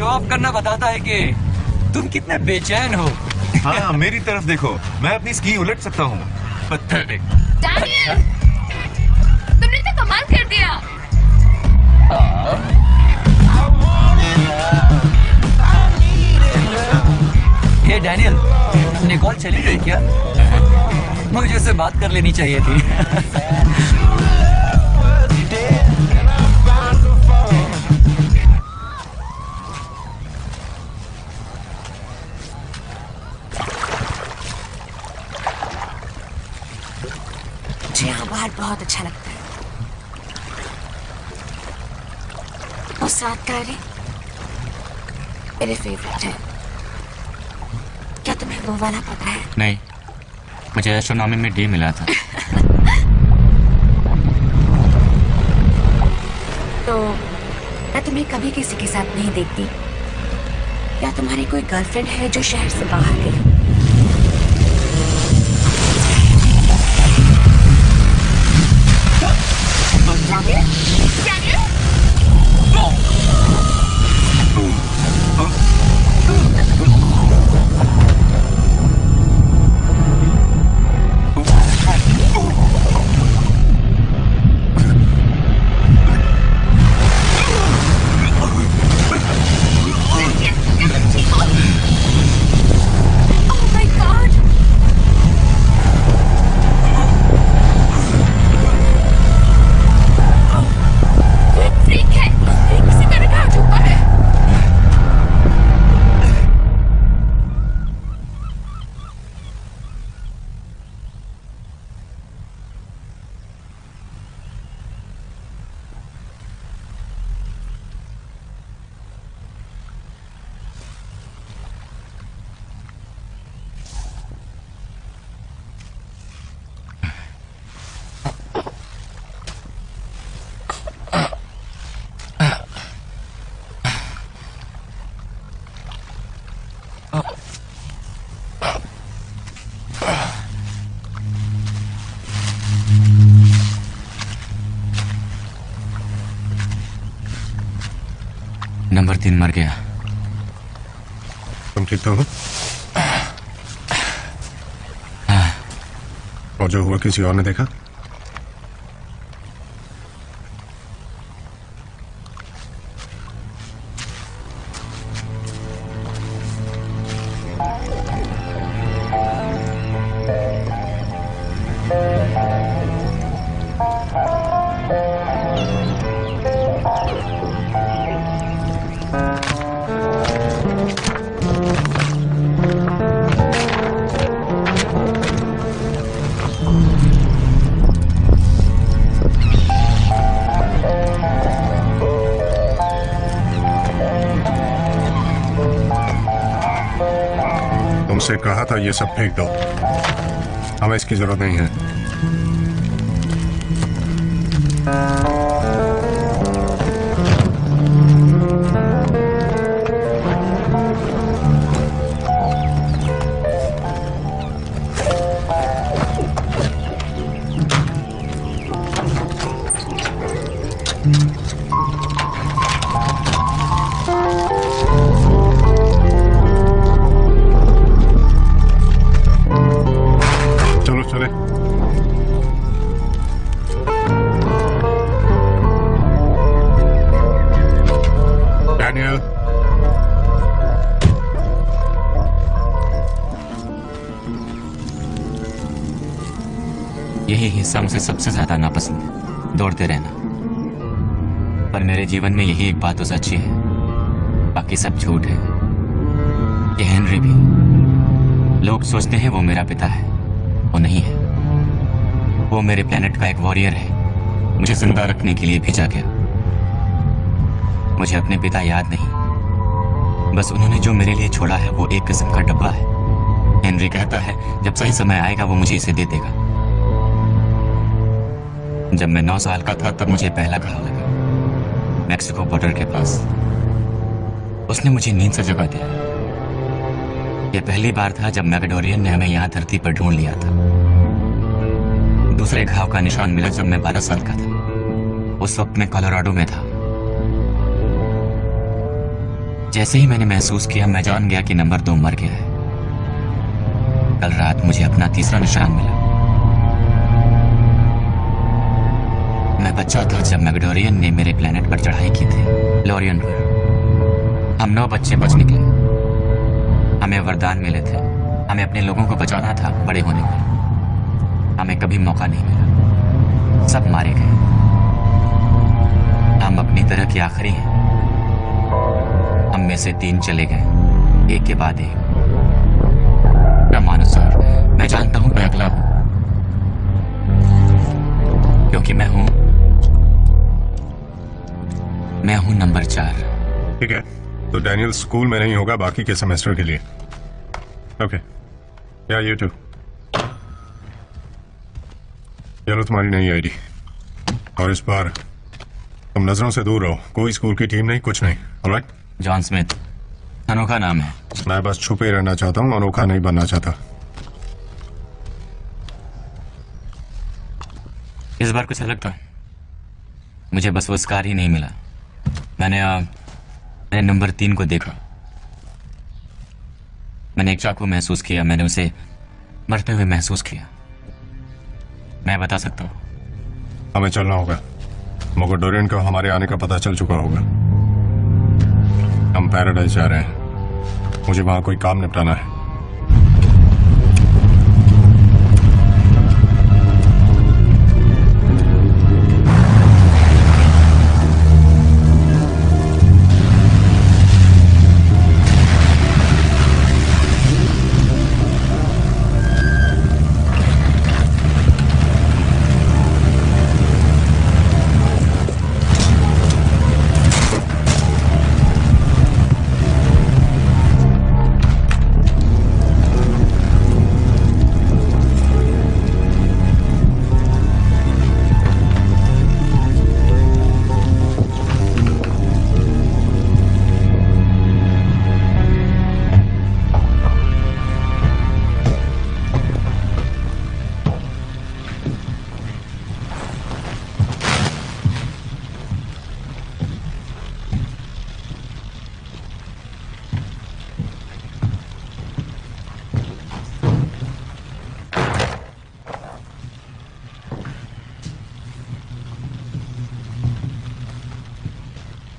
Of करना बताता है कि तुम कितने बेचैन हो। हाँ, मेरी तरफ देखो, मैं अपनी स्की उलट सकता हूँ। पत्थर डैनियल, तुमने तो कमाल कर दिया। हे डैनियल, अपनी कॉल चली गई क्या? मुझे उससे बात कर लेनी चाहिए थी। मुझे यहाँ बाहर बहुत अच्छा लगता है। और साथ गाड़ी मेरे फेवरेट है। क्या तुम्हें वो वाला पता है? नहीं, मुझे एस्ट्रोनॉमी में डी मिला था। तो मैं तुम्हें कभी किसी के साथ नहीं देखती। क्या तुम्हारी कोई गर्लफ्रेंड है जो शहर से बाहर गई? नंबर 3 मर गया। तुम ठीक तो हो? और जो हुआ किसी और ने देखा? तुमसे कहा था ये सब फेंक दो, हमें इसकी जरूरत नहीं है। चलो चले। डैनियल, यही हिस्सा मुझे सबसे ज्यादा नापसंद है, दौड़ते रहना। पर मेरे जीवन में यही एक बात तो सच्ची है, बाकी सब झूठ है। ये हेनरी भी, लोग सोचते हैं वो मेरा पिता है, वो नहीं है। वो मेरे प्लेनेट का एक वॉरियर है, मुझे जिंदा रखने के लिए भेजा गया। मुझे अपने पिता याद नहीं, बस उन्होंने जो मेरे लिए छोड़ा है वो एक किस्म का डब्बा है। हेनरी कहता है जब सही समय आएगा वो मुझे इसे दे देगा। जब मैं 9 साल का था तब मुझे पहला घाव लगा, मैक्सिको बॉर्डर के पास। उसने मुझे नींद से जगा दिया। यह पहली बार था जब मैकडोरियन ने हमें यहाँ धरती पर ढूंढ लिया था। दूसरे घाव का निशान मिला जब मैं 12 साल का था। उस वक्त मैं कोलोराडो में था। जैसे ही मैंने महसूस किया, मैं जान गया कि नंबर 2 मर गया है। कल रात मुझे अपना तीसरा निशान मिला। मैं बच्चा था जब मैकडोरियन ने मेरे प्लेनेट पर चढ़ाई की थी, लोरियन पर। हम 9 बच्चे बच निकले। हमें वरदान मिले थे, हमें अपने लोगों को बचाना था बड़े होने पर। हमें कभी मौका नहीं मिला, सब मारे गए। हम अपनी तरह के आखिरी हैं। हम में से 3 चले गए, एक के बाद एक। क्रमानुसार मैं जानता हूं मैं अगला हूं, क्योंकि मैं हूं नंबर 4। ठीक है, तो डैनियल स्कूल में नहीं होगा बाकी के सेमेस्टर के लिए। ओके, या यू टू। ये लो तुम्हारी नई आईडी। और इस बार तुम नजरों से दूर रहो, कोई स्कूल की टीम नहीं, कुछ नहीं। ऑलराइट? जॉन स्मिथ, अनोखा नाम है। मैं बस छुपे रहना चाहता हूँ, अनोखा नहीं बनना चाहता। इस बार कुछ अलग था। मुझे बस वो स्कार ही नहीं मिला। मैंने नंबर 3 को देखा। मैंने एक चाकू महसूस किया, मैंने उसे मरते हुए महसूस किया। मैं बता सकता हूँ। हमें चलना होगा। मैकडोरियन को हमारे आने का पता चल चुका होगा। हम पैराडाइज जा रहे हैं, मुझे वहां कोई काम निपटाना है।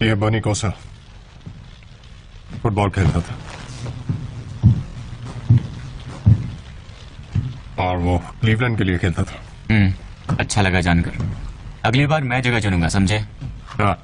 ये बनी कोसा फुटबॉल खेलता था और वो क्लीवलैंड के लिए खेलता था। अच्छा लगा जानकर। अगली बार मैं जगह चुनूंगा, समझे? हाँ।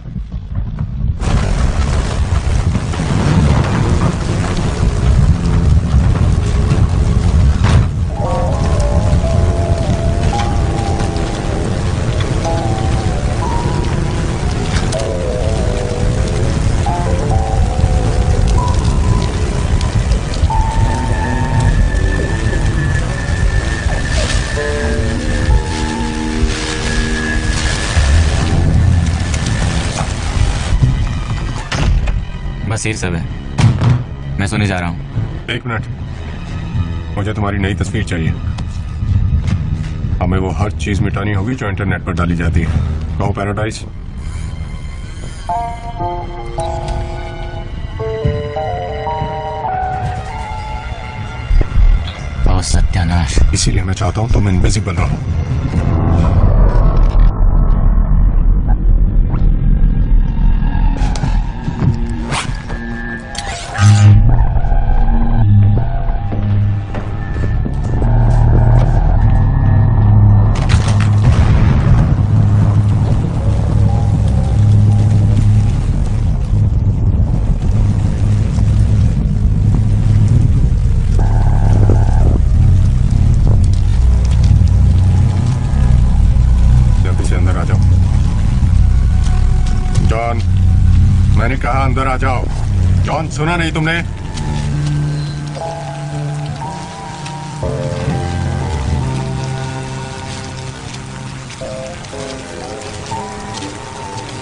बस ये सब है, मैं सोने जा रहा हूँ। एक मिनट, मुझे तुम्हारी नई तस्वीर चाहिए। हमें वो हर चीज मिटानी होगी जो इंटरनेट पर डाली जाती है। कहो पैराडाइज। बहुत सत्यानाश। इसीलिए मैं चाहता हूं तुम इनविजिबल रहो। मैंने कहा अंदर आ जाओ। जॉन, सुना नहीं तुमने?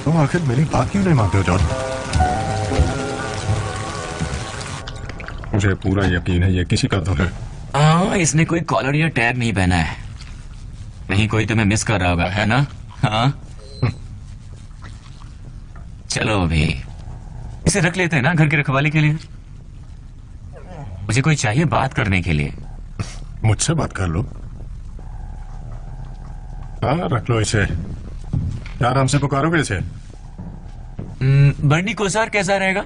तुम आखिर मेरी बात क्यों नहीं मानते हो जॉन? मुझे पूरा यकीन है ये किसी का तो है। हाँ, इसने कोई कॉलर या टैग नहीं पहना है। नहीं, कोई तुम्हें मिस कर रहा होगा, है ना? हाँ। चलो अभी इसे रख लेते हैं ना घर की रखवाली के लिए। मुझे कोई चाहिए बात करने के लिए। मुझसे बात कर लो। हाँ, रख लो इसे। क्या नाम से पुकारोगे इसे? बर्नी कोसार कैसा रहेगा?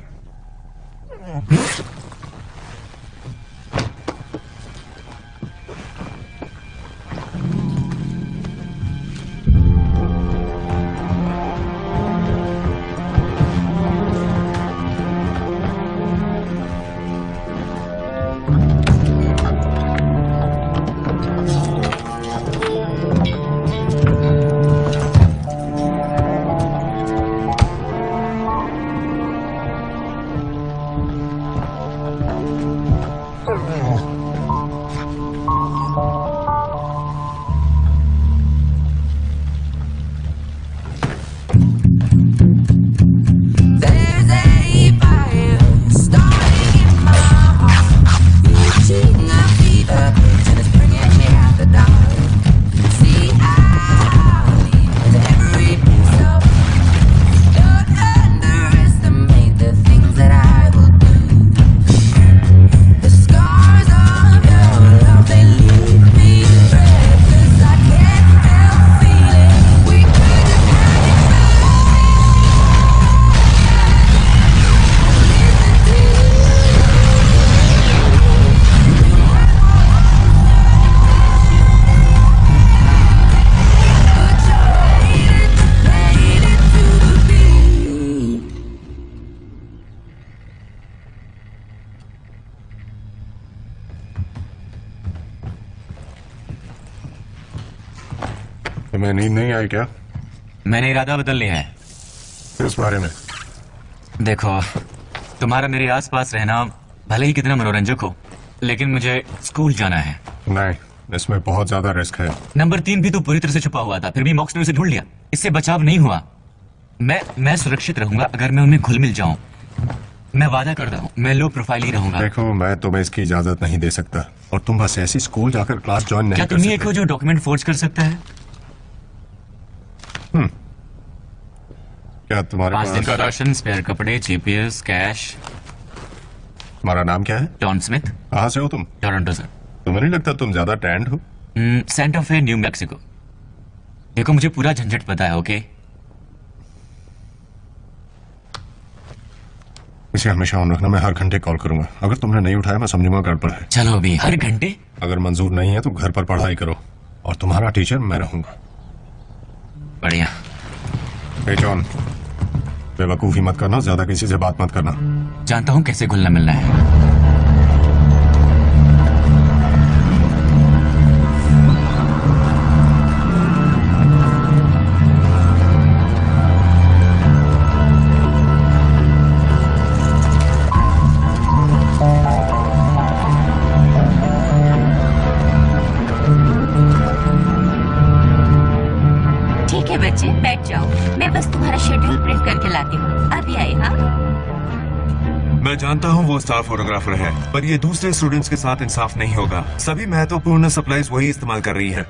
तुम्हें नींद नहीं आई क्या? मैंने इरादा बदल लिया है। किस बारे में? देखो, तुम्हारा मेरे आसपास रहना भले ही कितना मनोरंजक हो, लेकिन मुझे स्कूल जाना है। नहीं, इसमें बहुत ज्यादा रिस्क है। नंबर 3 भी तो पूरी तरह से छुपा हुआ था, फिर भी मॉक्स ने उसे ढूंढ लिया। इससे बचाव नहीं हुआ। मैं सुरक्षित रहूंगा अगर मैं उनमें घुल मिल जाऊं। मैं वादा करता हूं, मैं लो प्रोफाइल ही रहूंगा। देखो, मैं तुम्हें इसकी इजाजत नहीं दे सकता, और तुम बस ऐसी स्कूल जाकर क्लास ज्वाइन नहीं क्या कर तुम ही सकते। एक हो जो डॉक्यूमेंट फोर्ज कर सकता है? क्या तुम्हारे 5 दिन का पास? राशन, स्पेयर कपड़े, जीपीएस, कैश। तुम्हारा नाम क्या है? Tom Smith. कहाँ से हो तुम? Toronto sir. तुम्हें नहीं लगता तुम ज्यादा टैंड हो? सेंटा फे, न्यू मैक्सिको। देखो, मुझे पूरा झंझट पता है, ओके? इसे हमेशा ऑन रखना, मैं हर घंटे कॉल करूंगा। अगर तुमने नहीं उठाया मैं समझूंगा गड़बड़ है। चलो अभी हर घंटे। अगर मंजूर नहीं है तो घर पर पढ़ाई करो और तुम्हारा टीचर मैं रहूंगा। बढ़िया। ए जॉन, बेवकूफी मत करना, ज्यादा किसी से बात मत करना। जानता हूँ कैसे घुलना मिलना है। ठीक है बच्चे, बैठ जाओ। मैं बस तुम्हारा शेड्यूल प्रिंट करके लाती हूँ। अभी आए। हाँ, मैं जानता हूँ वो स्टार फोटोग्राफर है, पर ये दूसरे स्टूडेंट्स के साथ इंसाफ नहीं होगा। सभी महत्वपूर्ण सप्लाईज वही इस्तेमाल कर रही है।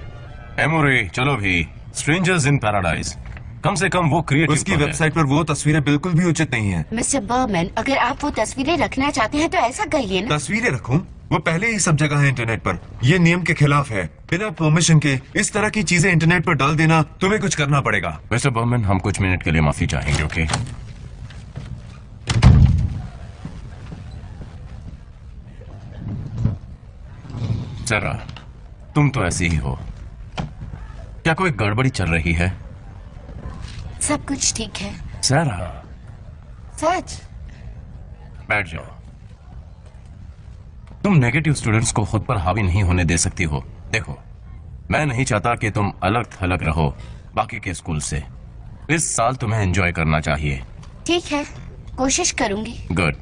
एमोरे, चलो भी। स्ट्रेंजर्स इन पैराडाइज, कम से कम वो क्रिएटिव उसकी वेबसाइट पर वो तस्वीरें बिल्कुल भी उचित नहीं है। मिस्टर बर्मन, अगर आप वो तस्वीरें रखना चाहते हैं तो ऐसा करिए ना। तस्वीरें रखूं? वो पहले ही सब जगह है इंटरनेट पर। ये नियम के खिलाफ है। बिना परमिशन के इस तरह की चीजें इंटरनेट पर डाल देना, तुम्हें कुछ करना पड़ेगा। मिस्टर बर्मन, हम कुछ मिनट के लिए माफी चाहेंगे, ओके? जरा, तुम तो ऐसी ही हो। क्या कोई गड़बड़ी चल रही है? सब कुछ ठीक है। जरा सच। बैठ जाओ। तुम नेगेटिव स्टूडेंट्स को खुद पर हावी नहीं होने दे सकती हो। देखो, मैं नहीं चाहता कि तुम अलग थलग रहो बाकी के स्कूल से। इस साल तुम्हें एंजॉय करना चाहिए। ठीक है, कोशिश करूंगी। गुड।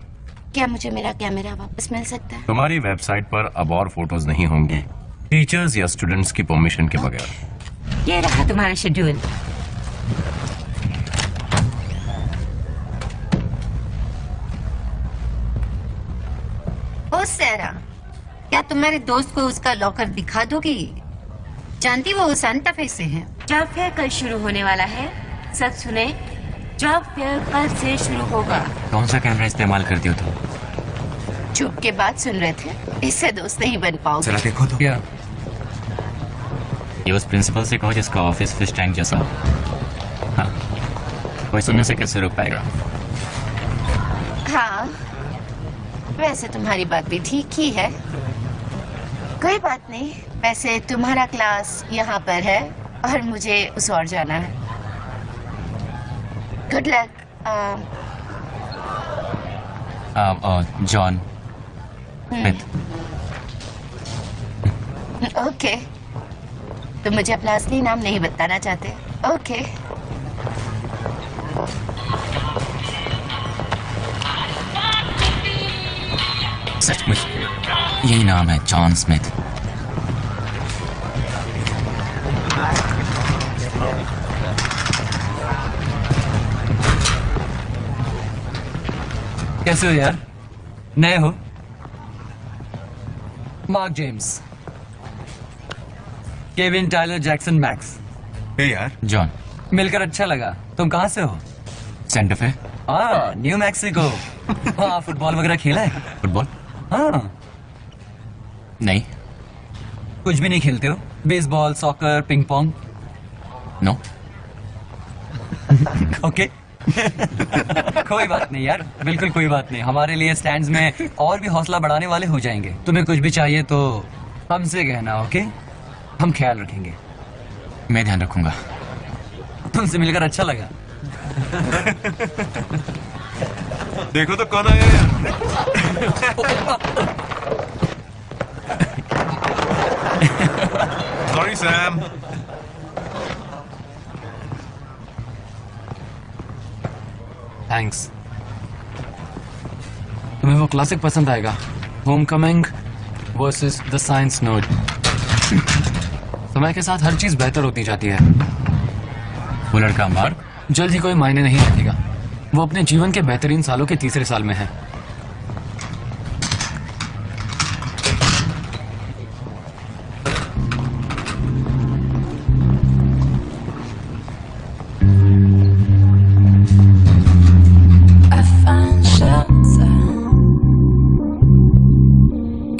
क्या मुझे मेरा कैमरा वापस मिल सकता है? तुम्हारी वेबसाइट पर अब और फोटोज नहीं होंगी टीचर्स या स्टूडेंट्स की परमिशन के बगैर। ये रहा तुम्हारा शेड्यूल। ओ सैरा, क्या तुम मेरे दोस्त को उसका लॉकर दिखा दोगी? जानती वो सांता फे से है। जॉब फेयर कल शुरू होने वाला है। सब सुने, जॉब फेयर कल से शुरू होगा। कौन सा कैमरा इस्तेमाल करती हो तुम? चुप के बात सुन रहे थे, इससे दोस्त नहीं बन पाओगे। जरा देखो तो। क्या ये उस प्रिंसिपल से कहो जिसका ऑफिस फिश टैंक जैसा हो। हाँ, कोई सुनने से कैसे रोक पाएगा? हाँ, वैसे तुम्हारी बात भी ठीक ही है। कोई बात नहीं। वैसे तुम्हारा क्लास यहाँ पर है और मुझे उस और जाना है। Good luck. John Smith. Okay, तुम मुझे अपना असली नाम नहीं बताना चाहते? ओके। सचमुच यही नाम है, जॉन स्मिथ। कैसे हो यार? नए हो? Mark James, Kevin Tyler Jackson Max. Hey यार, जॉन। मिलकर अच्छा लगा। तुम कहाँ से हो? सेंटर पे। हाँ, न्यू मैक्सिको। हाँ, फुटबॉल वगैरह खेला है? फुटबॉल? हाँ। नहीं। कुछ भी नहीं खेलते हो? Baseball, soccer, ping pong? No. Okay. कोई बात नहीं यार, बिल्कुल कोई बात नहीं। हमारे लिए स्टैंड्स में और भी हौसला बढ़ाने वाले हो जाएंगे। तुम्हें कुछ भी चाहिए तो हमसे कहना, ओके? हम ख्याल रखेंगे। मैं ध्यान रखूंगा। तुमसे मिलकर अच्छा लगा। देखो तो कौन आया यार। Sorry Sam. थैंक्स। तुम्हें वो क्लासिक पसंद आएगा, Homecoming versus the science note. समय के साथ हर चीज बेहतर होती जाती है। वो लड़का मार्क जल्द ही कोई मायने नहीं रखेगा। वो अपने जीवन के बेहतरीन सालों के तीसरे साल में है। I find shelter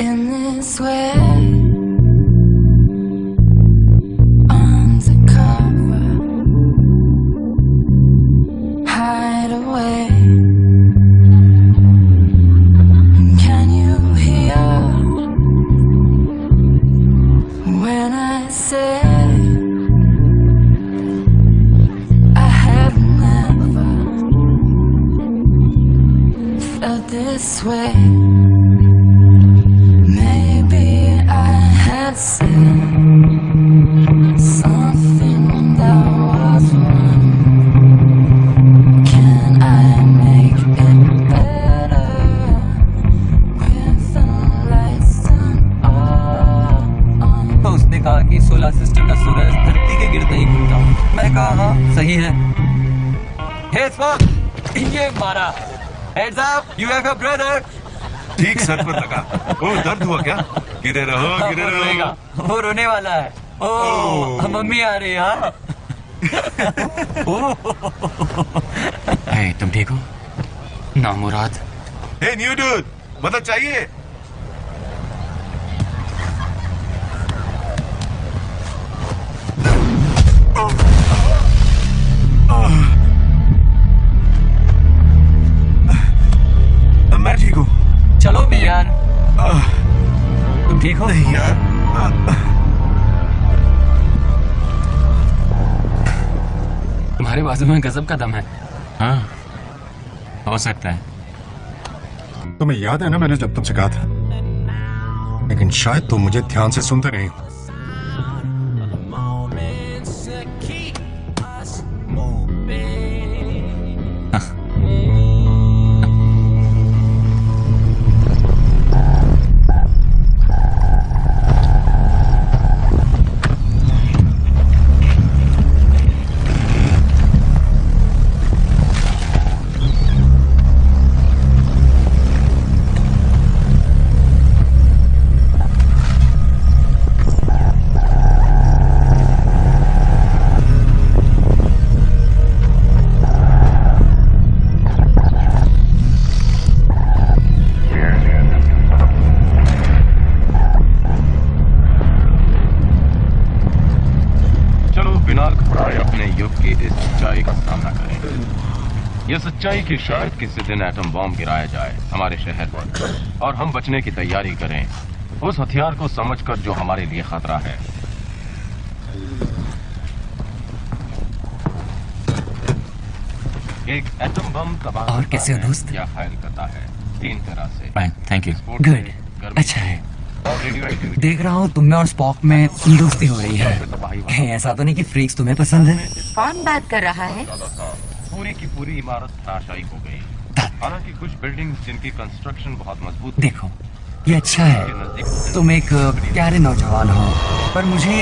in this way. Undercover, hide away. this way. Maybe I had said something that was wrong. Can I make it better with the lights turned on? तो उसने कहा कि सोलर सिस्टम का सूरज धरती के गिरते ही घूमता। मैं कहा हाँ सही है। हे स्वामी, ये मारा। Heads up, you have a brother. ठीक सर पर लगा। ओ दर्द हुआ क्या? गिरे रहो गिरे रहो। वो रोने वाला है। ओ मम्मी आ रही है। हाँ? हे, तुम ठीक हो? ना मुराद। हे न्यू डूड, मदद चाहिए? मैं ठीक हूँ। चलो यार, तुम ठीक हो? नहीं यार। तुम्हारे बाजू में गजब का दम है। हाँ, हो सकता है। तुम्हें याद है ना मैंने जब तुमसे कहा था, लेकिन शायद तुम मुझे ध्यान से सुनते नहीं हो। यह सच्चाई कि शायद किसी दिन एटम बॉम्ब गिराया जाए हमारे शहर पर और हम बचने की तैयारी करें उस हथियार को समझकर जो हमारे लिए खतरा है। एक एटम बम तबाह और कैसे हो दोस्त? या घायल करता है 3 तरह से। Fine, thank you. गुड, अच्छा है। देख रहा हूँ तुम में और स्पॉक में दोस्ती हो रही है। कहीं ऐसा तो नहीं कि फ्रीक्स तुम्हें पसंद है? कौन बात कर रहा है? पूरी की पूरी इमारत धराशायी हो गई। हालांकि कुछ बिल्डिंग्स जिनकी कंस्ट्रक्शन बहुत मजबूत थी। देखो ये अच्छा है, तुम एक प्यारे नौजवान हो, पर मुझे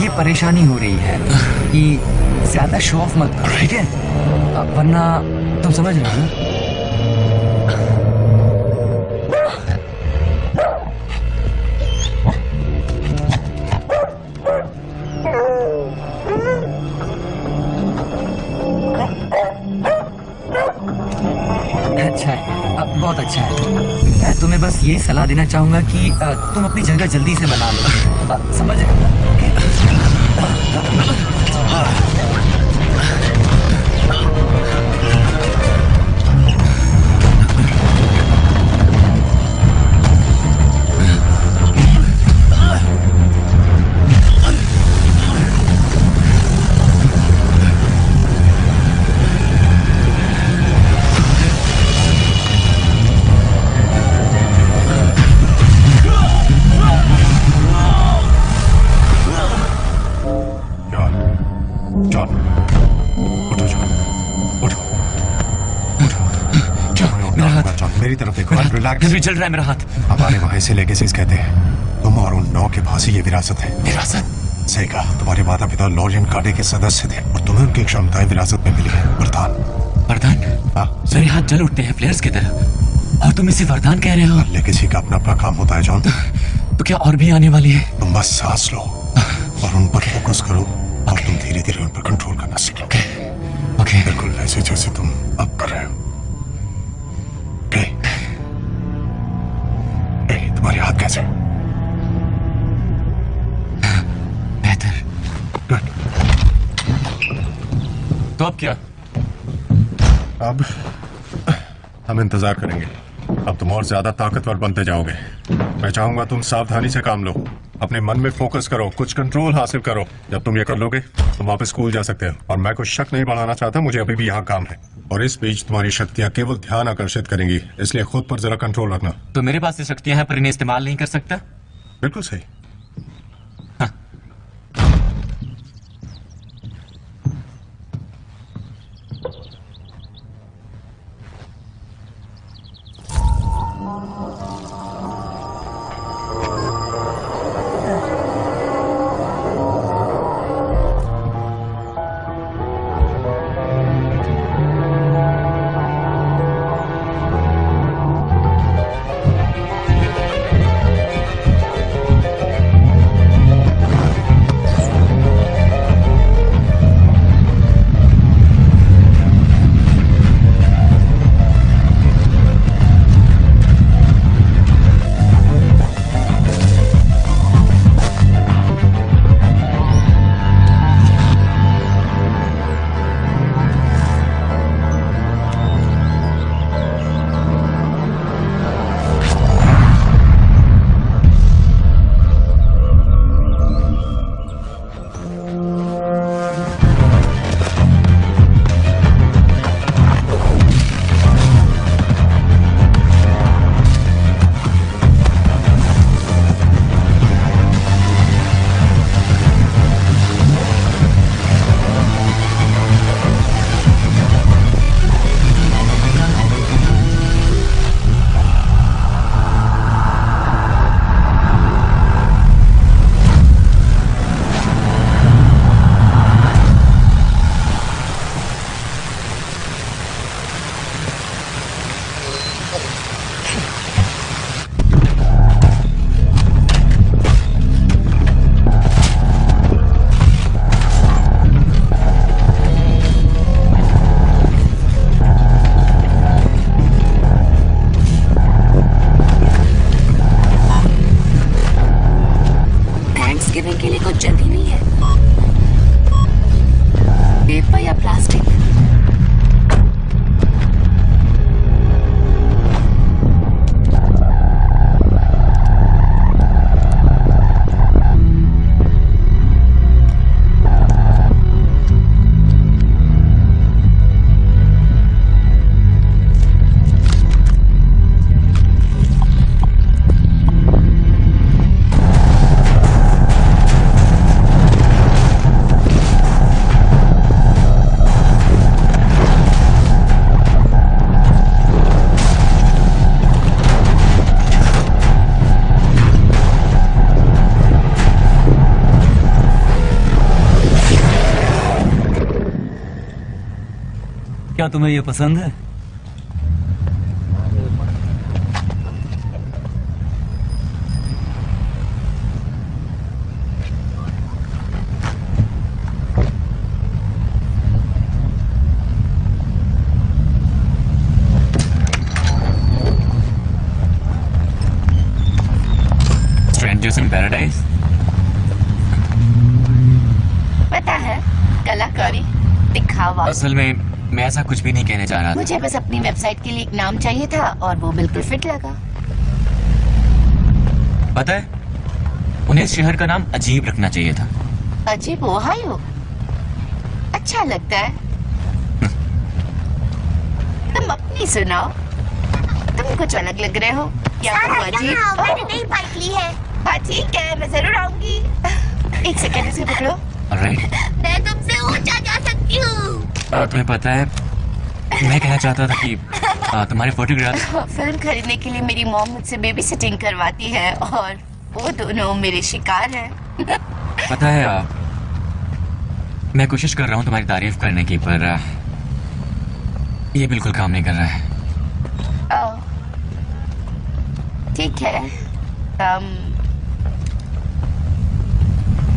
ये परेशानी हो रही है कि ज्यादा शो ऑफ मत करो, ठीक है? वरना तुम समझ रहे हो। अच्छा है, बहुत अच्छा है। मैं तुम्हें बस ये सलाह देना चाहूंगा कि तुम अपनी जगह जल्दी से बना लो, समझ रहे हो? मेरी तरफ देखो, रिलैक्स। अभी चल रहा है मेरा हाथ। हमारे वहां से लेगेसीज कहते हैं तुम और उन 9 के पास ही ये विरासत है। विरासत? सही कहा, तुम्हारे माता पिता लॉरियन कार्डे के सदस्य थे और तुम्हें उनकी क्षमताएं विरासत में मिली है। वरदान। वरदान? हाँ, मेरे हाथ जल उठते हैं प्लेयर्स की तरह, और तुम इसे वरदान कह रहे हो? लेगेसी का अपना अपना काम होता है जॉन। तो क्या और भी आने वाली है? तुम बस सांस लो और उन पर फोकस करो और तुम धीरे धीरे उन पर कंट्रोल करना सीखो। ओके। बिल्कुल वैसे जैसे तुम अब कर रहे हो। तुम्हारे हाथ कैसे? बेहतर। गुड। तो अब क्या? अब हम इंतजार करेंगे। अब तुम और ज्यादा ताकतवर बनते जाओगे। मैं चाहूंगा तुम सावधानी से काम लो, अपने मन में फोकस करो, कुछ कंट्रोल हासिल करो। जब तुम ये कर लोगे तुम वापस स्कूल जा सकते हो। और मैं कुछ शक नहीं बढ़ाना चाहता, मुझे अभी भी यहाँ काम है। और इस बीच तुम्हारी शक्तियां केवल ध्यान आकर्षित करेंगी, इसलिए खुद पर जरा कंट्रोल रखना। तो मेरे पास ये शक्तियां हैं पर इन्हें इस्तेमाल नहीं कर सकता? बिल्कुल सही। थैंक्सगिविंग के लिए कुछ जल्दी नहीं है। पेपर या प्लास्टिक? क्या तुम्हें ये पसंद है? Strangers in Paradise? पता है, कलाकारी, दिखावा। असल में मैं ऐसा कुछ भी नहीं कहने जा रहा था। मुझे बस अपनी वेबसाइट के लिए एक नाम चाहिए था और वो बिल्कुल फिट लगा। पता है, उन्हें इस शहर का नाम अजीब रखना चाहिए था। अजीब? ओहायो? अच्छा लगता है। तुम अपनी सुनाओ। तुम कुछ अलग लग रहे हो। या तो अजीब? मैंने नई बाइक ली है। हाँ ठीक है, मैं जरूर आऊंगी। एक सेकंड, इसे पकड़ो। Alright. मैं तुमसे ऊंचा जा सकती हूँ। तुम्हें पता है, मैं कहना चाहता था कि तुम्हारे फोटोग्राफ। फिल्म खरीदने के लिए मेरी मॉम मुझसे बेबी सिटिंग करवाती है और वो दोनों मेरे शिकार हैं। पता है, मैं कोशिश कर रहा हूँ तुम्हारी तारीफ करने की, पर ये बिल्कुल काम नहीं कर रहा है। ठीक है,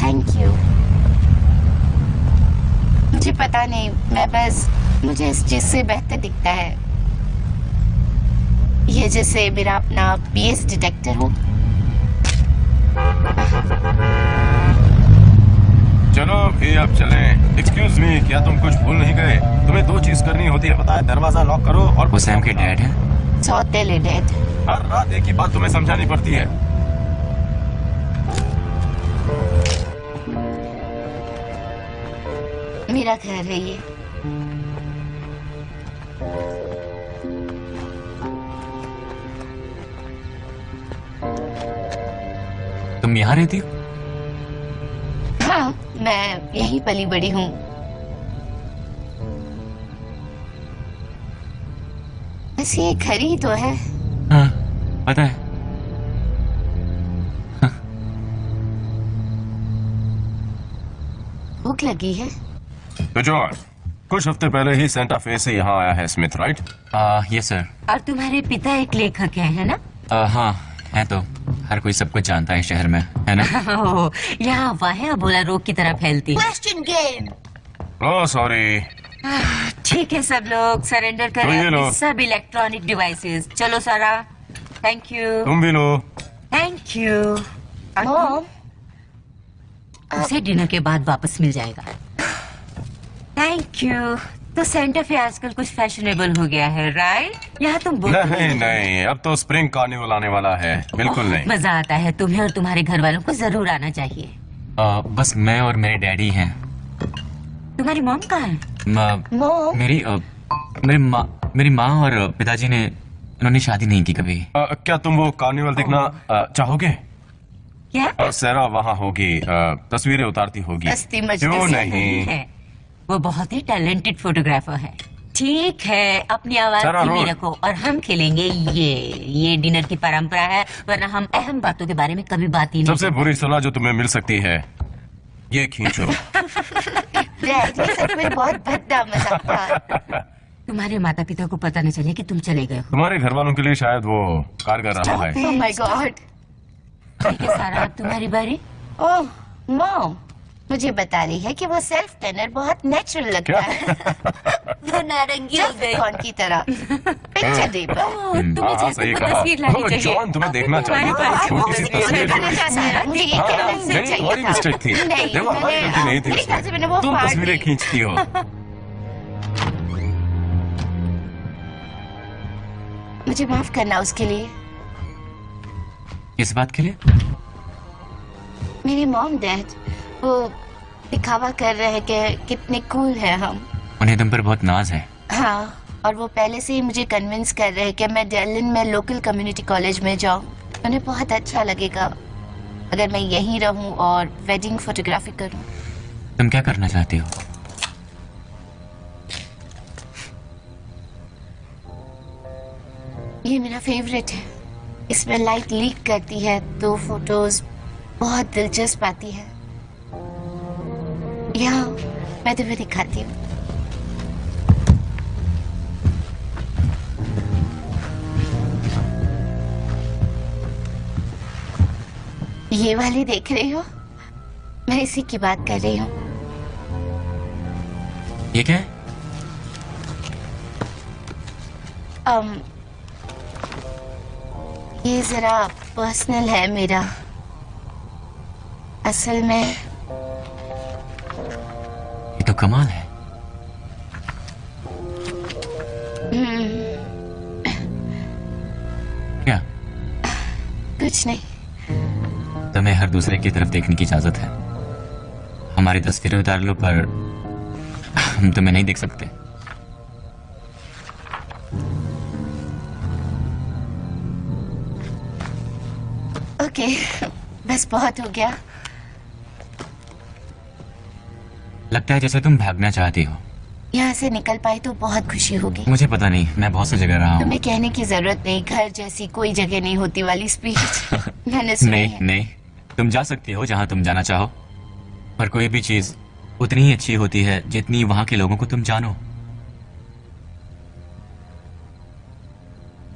थैंक यू। मुझे पता नहीं, मैं बस मुझे इस चीज से बेहतर दिखता है, ये जैसे मेरा अपना पीएस डिटेक्टर हो। चलो फिर अब चलें। एक्सक्यूज मी, क्या तुम कुछ भूल नहीं गए? तुम्हें 2 चीज करनी होती है, पता है? दरवाजा लॉक करो और वो सैम के डैड है। सौतेले डैड। हर रात एक ही बात तुम्हें समझानी पड़ती है। मेरा घर है ये। तुम यहाँ रहती हो? हाँ, मैं यहीं पली बड़ी हूँ। बस ये घर ही तो है। हाँ, पता है। भूख लगी है। तो जॉन, कुछ हफ्ते पहले ही सेंटा फे से यहाँ आया है स्मिथ, राइट? Yes sir. और तुम्हारे पिता एक लेखक है ना? हाँ, है तो। हर कोई सब कुछ जानता है शहर में, है ना? ओह, यहाँ अफवाहें अबोला रोग की तरह फैलती। Question game. Oh sorry. ठीक है, सब लोग सरेंडर तो ये करें लो। अपने सब इलेक्ट्रॉनिक डिवाइसेस। चलो सारा। Thank you. तुम भी लो। Thank you. उसे डिनर के बाद वापस मिल जाएगा। Thank you. तो सेंटा फे आजकल कुछ फैशनेबल हो गया है, राइट? यहाँ तुम नहीं नहीं, अब तो स्प्रिंग कार्निवल आने वाला है। बिल्कुल नहीं। मजा आता है। तुम्हें और तुम्हारे घर वालों को जरूर आना चाहिए। बस मैं और मेरे डैडी हैं। तुम्हारी मॉम कहाँ है? म- मेरी मेरी माँ और पिताजी ने उन्होंने शादी नहीं की कभी। क्या तुम वो कार्निवल देखना चाहोगे? क्या? सैरा वहाँ होगी, तस्वीरें उतारती होगी। मस्ती मजलिस क्यों नहीं? है। वो बहुत ही टैलेंटेड फोटोग्राफर है। ठीक है, अपनी आवाज सारा धीमी रोड। रखो और हम खेलेंगे ये डिनर की परंपरा है, वरना हम अहम बातों के बारे में कभी बात ही नहीं सबसे बुरी सलाह जो तुम्हें मिल सकती है, ये खींचो। डैडी, सच में बहुत भद्दा मजाक था। तुम्हारे माता पिता को पता न चले कि तुम चले गए हो। तुम्हारे घर वालों के लिए शायद वो कारगर रहा है। Oh my God। ठीक है सारा, अब तुम्हारी बारी। ओह मॉम, मुझे बता रही है कि वो सेल्फ टर्नर बहुत नेचुरल लगता है। वो नारंगी हो गई कौन की तरह। पिक्चर दे पर। हाँ हाँ, सही कहा। ओह, जॉन, तुम्हें देखना चाहिए था। छोटी सी तस्वीर थी। मुझे ये हाँ, कहना नहीं, चाहिए तुम्हारी था। मिस्टेक थी। नहीं, देखो, हमारी गलती नहीं थी मेरे ख्याल से मैंने वो तुम फाड़ तस्वीरें दी। खींचती हो। मुझे माफ करना उसके लिए। इस बात के लिए? मेरी मॉम डैड वो दिखावा कर रहे हैं कि कितने कूल हैं हम। उन्हें तुम पर बहुत नाज है। हाँ, और वो पहले से ही मुझे कन्विंस कर रहे हैं कि मैं डेलिन में लोकल कम्युनिटी कॉलेज में जाऊँ। उन्हें बहुत अच्छा लगेगा अगर मैं यहीं रहूँ और वेडिंग फोटोग्राफी करूँ। तुम क्या करना चाहती हो? ये मेरा फेवरेट है। इसमें लाइट लीक करती है तो फोटोज बहुत दिलचस्प आती है। यहाँ मैं तुम्हें दिखाती हूँ। ये वाली देख रही हो? मैं इसी की बात कर रही हूँ। ये क्या है? ये जरा पर्सनल है मेरा। असल में ये तो कमाल है। क्या? कुछ नहीं। तुम्हें हर दूसरे की तरफ देखने की इजाजत है। हमारी तस्वीरें उतार लो, पर हम तुम्हें नहीं देख सकते। ओके, बस बहुत हो गया। लगता है जैसे तुम भागना चाहती हो। यहाँ से निकल पाई तो बहुत खुशी होगी। मुझे पता नहीं, मैं बहुत सी जगह रहा हूँ। तुम्हें कहने की जरूरत नहीं, घर जैसी कोई जगह नहीं होती वाली स्पीच मैंने सुनी नहीं है। नहीं, तुम जा सकती हो जहाँ तुम जाना चाहो, पर कोई भी चीज उतनी ही अच्छी होती है जितनी वहाँ के लोगों को तुम जानो।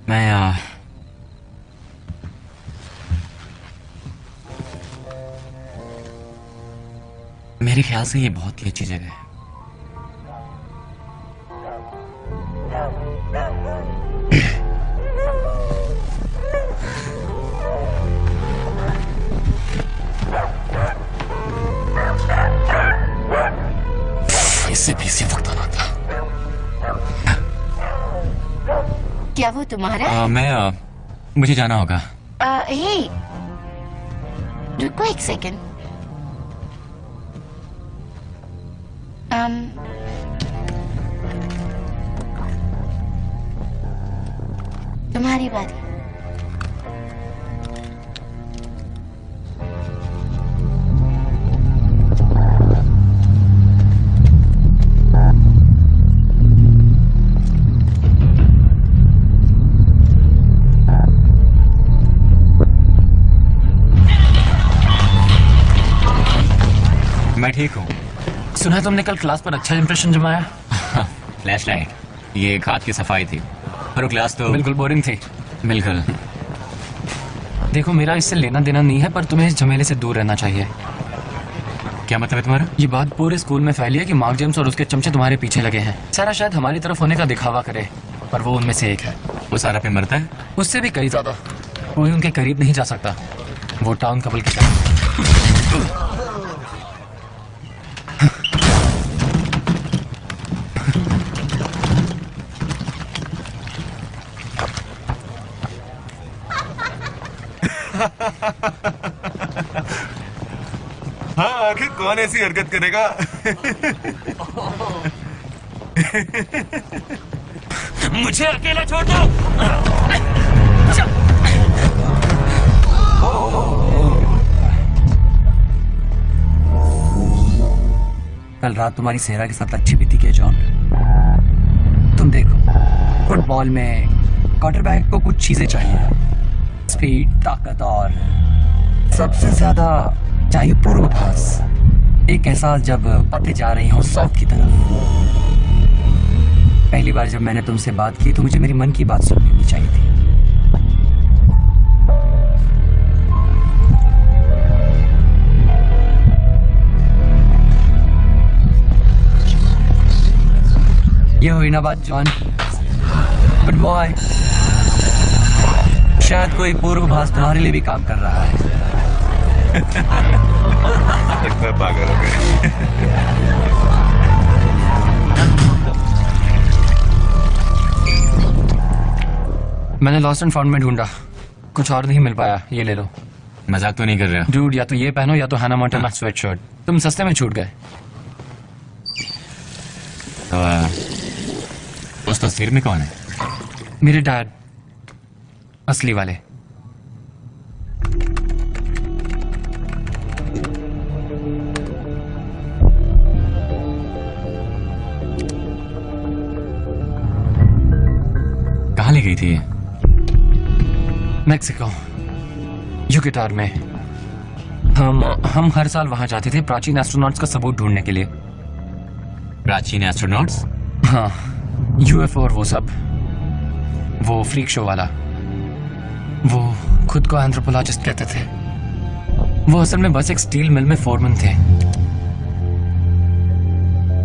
मैं मेरे ख्याल से ये बहुत ही अच्छी जगह है। इससे भी इसी वक्त आना था। क्या वो तुम्हारा? मुझे जाना होगा। हे, रुको एक सेकंड। तुम्हारी बारी। सुना है तुमने कल क्लास पर अच्छा इंप्रेशन जमाया। फ्लैश लाइट, ये एक हाथ की सफाई थी और वो क्लास तो बिल्कुल बोरिंग थी। बिल्कुल। देखो मेरा इससे लेना देना नहीं है, पर तुम्हें इस झमेले से दूर रहना चाहिए। क्या मतलब है तुम्हारा? ये बात पूरे स्कूल में फैली है कि मार्क जेम्स और उसके चमचे तुम्हारे पीछे लगे हैं। सारा शायद हमारी तरफ होने का दिखावा करे, पर वो उनमें से एक है। वो सारा पे मरता है? उससे भी कई ज्यादा। कोई उनके करीब नहीं जा सकता। वो टाउन कपल के साथ। हाँ, आखिर कौन ऐसी हरकत करेगा? मुझे अकेला छोड़ दो। कल रात तुम्हारी सेहरा के साथ अच्छी बीती क्या जॉन? तुम देखो, फुटबॉल में क्वार्टरबैक को कुछ चीजें चाहिए, स्पीड, ताकत और सबसे ज्यादा चाहिए पूर्वाभास। एक एहसास जब पते जा रही हो साउथ की तरफ। पहली बार जब मैंने तुमसे बात की तो मुझे मेरी मन की बात सुन लेनी चाहिए थी। ये हुई ना बात जॉन। बट बॉय, शायद कोई पूर्वाभास तुम्हारे लिए भी काम कर रहा है। इतना पागल हो गए। मैंने लॉस्ट एंड फाउंड में ढूंढा, कुछ और नहीं मिल पाया। ये ले लो। मजाक तो नहीं कर रहे हो? डूड, या तो ये पहनो या तो हैना मोंटाना स्वेट शर्ट। तुम सस्ते में छूट गए। उस तस्वीर में कौन है? मेरे डैड, असली वाले। कहाँ ले गई थी ये? मैक्सिको, युकेटार में। हम हर साल वहां जाते थे प्राचीन एस्ट्रोनॉट्स का सबूत ढूंढने के लिए। प्राचीन एस्ट्रोनॉट्स? हाँ, यूएफओ और वो सब। वो फ्रीक शो वाला। वो खुद को एंथ्रोपोलॉजिस्ट कहते थे। वो असल में बस एक स्टील मिल में फोरमैन थे।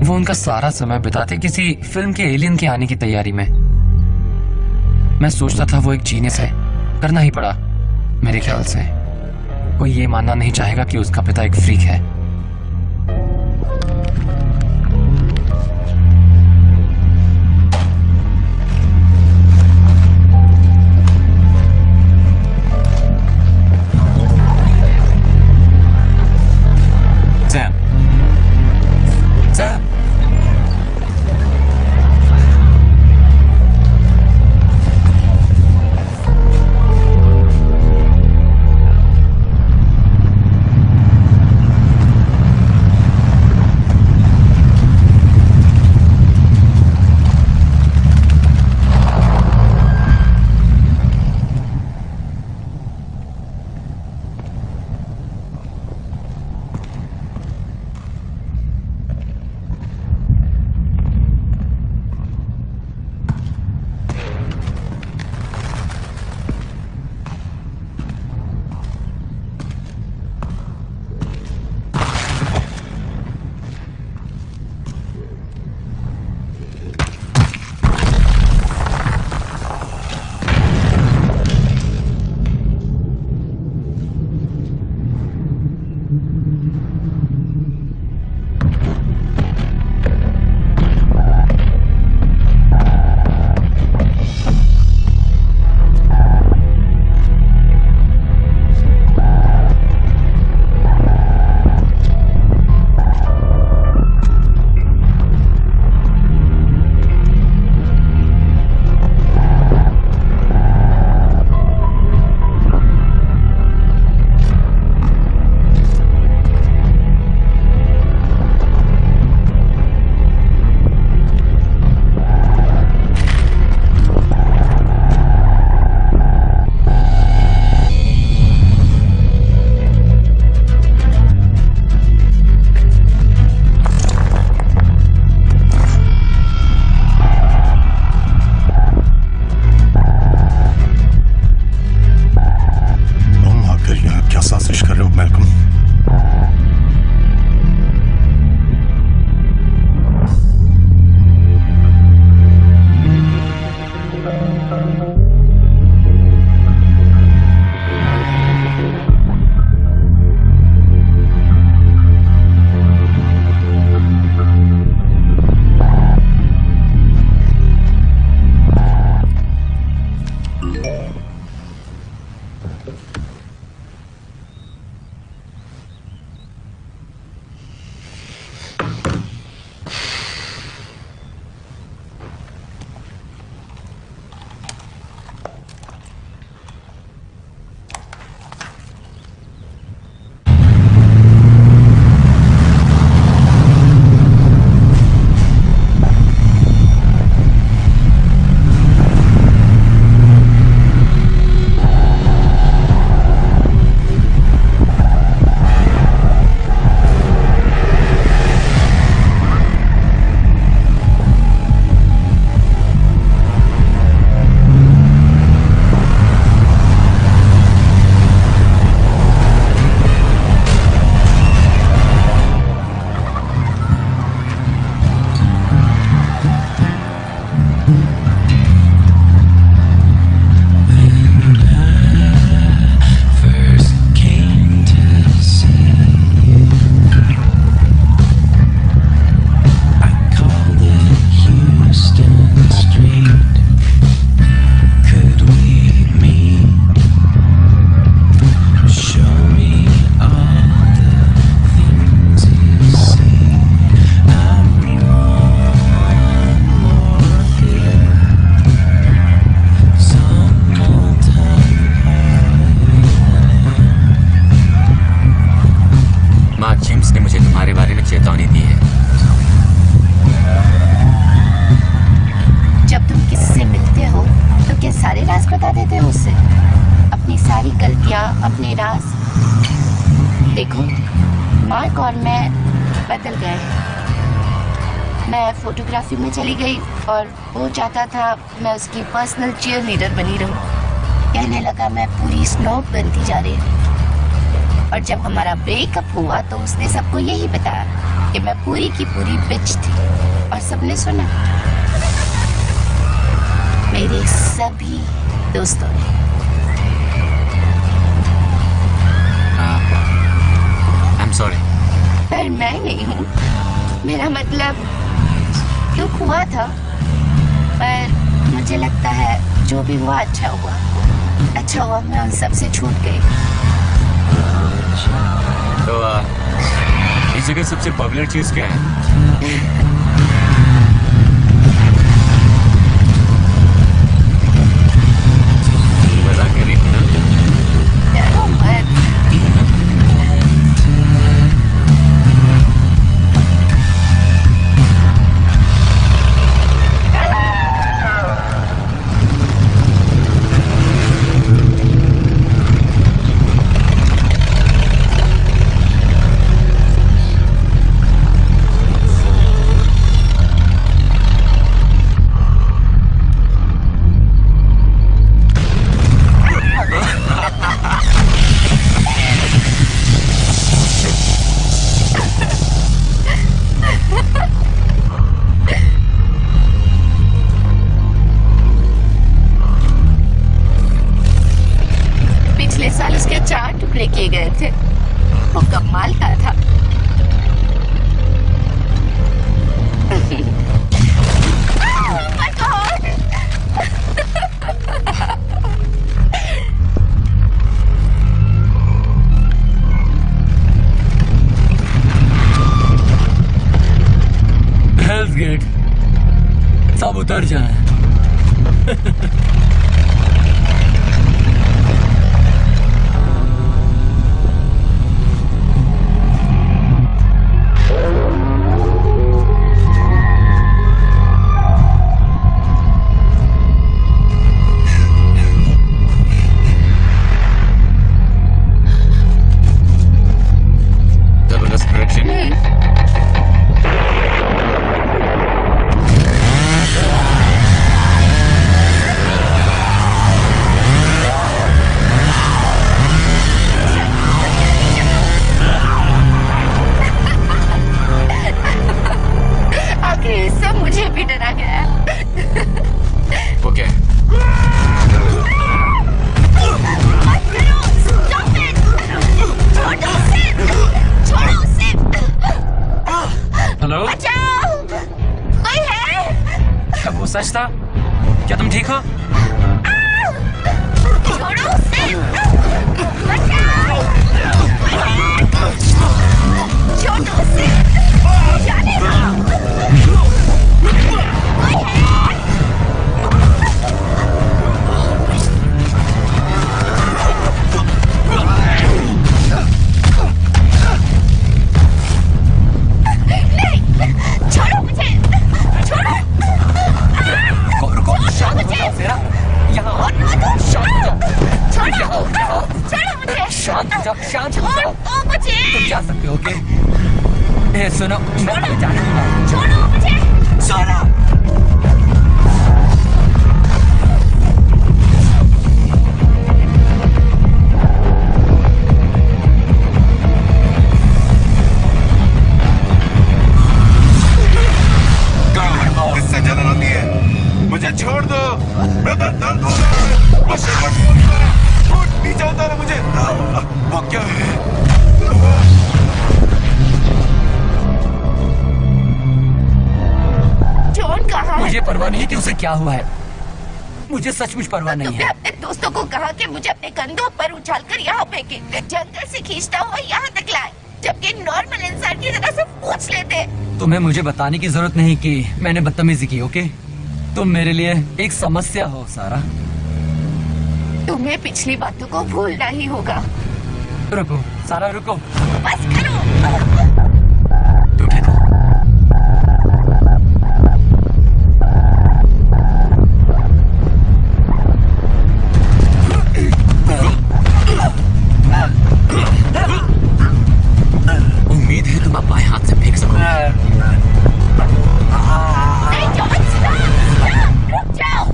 वो उनका सारा समय बिताते किसी फिल्म के एलियन के आने की तैयारी में। मैं सोचता था वो एक जीनियस है, करना ही पड़ा मेरे ख्याल से। कोई ये मानना नहीं चाहेगा कि उसका पिता एक फ्रीक है। अपने राज। देखो, मार्क और मैं बदल गए हैं। मैं फोटोग्राफी में चली गई और वो चाहता था मैं उसकी पर्सनल चीयर लीडर बनी रहूं। कहने लगा मैं पूरी स्नोब बनती जा रही हूँ। और जब हमारा ब्रेकअप हुआ तो उसने सबको यही बताया कि मैं पूरी की पूरी बिच थी। और सबने सुना, मेरे सभी दोस्तों ने। I'm sorry. पर मैं नहीं हूँ। मेरा मतलब दुख हुआ था, पर मुझे लगता है जो भी हुआ अच्छा हुआ। अच्छा हुआ मैं उन सब से छूट गई। तो इस जगह सबसे पॉपुलर चीज क्या है? मजाक कर रही थी ना? डरो मत। पिछले साल उसके 4 टुकड़े किए गए थे। वो कमाल का था। Oh my God! हेल्थ गेट सब उतर जाए। जबरदस्त प्रोडक्शन है। ठीक हो? छोड़ो उसे! बचाओ! छोड़ो उसे! जाने दो! कोई है? नहीं! छोड़ो मुझे! छोड़ो! रुको, शांत हो जाओ सेरा। यहाँ शांत हो जाओ। छोड़ो मुझे! शांत हो जाओ, शांत हो जाओ। छोड़ो मुझे! तुम जा सकते हो, ओके? ए, सुनो, मैं जाने दूंगा। छोड़ो मुझे! सोना! इससे जलन होती है। मुझे छोड़ दो। मैं दर्द हो रहा है। मुझे नीचे उतारो मुझे। वो क्या है? जॉन कहाँ है? मुझे परवाह नहीं कि उसे क्या हुआ है। मुझे सचमुच परवाह नहीं तुमने है। अपने दोस्तों को कहा कि मुझे अपने कंधों पर उछालकर यहाँ फेंके, जंगल से खींचता हुआ यहाँ तक लाए, जबकि नॉर्मल इंसान की तरह से पूछ लेते। तुम्हें मुझे बताने की जरूरत नहीं कि मैंने बदतमीजी की, ओके? तुम मेरे लिए एक समस्या हो सारा। तुम्हें पिछली बातों को भूलना ही होगा। रुको सारा, रुको। बस करो। तुम ठीक हो? उम्मीद है तुम अब बाएं हाथ से फेंक सको। नहीं जॉन, stop! रुक जाओ।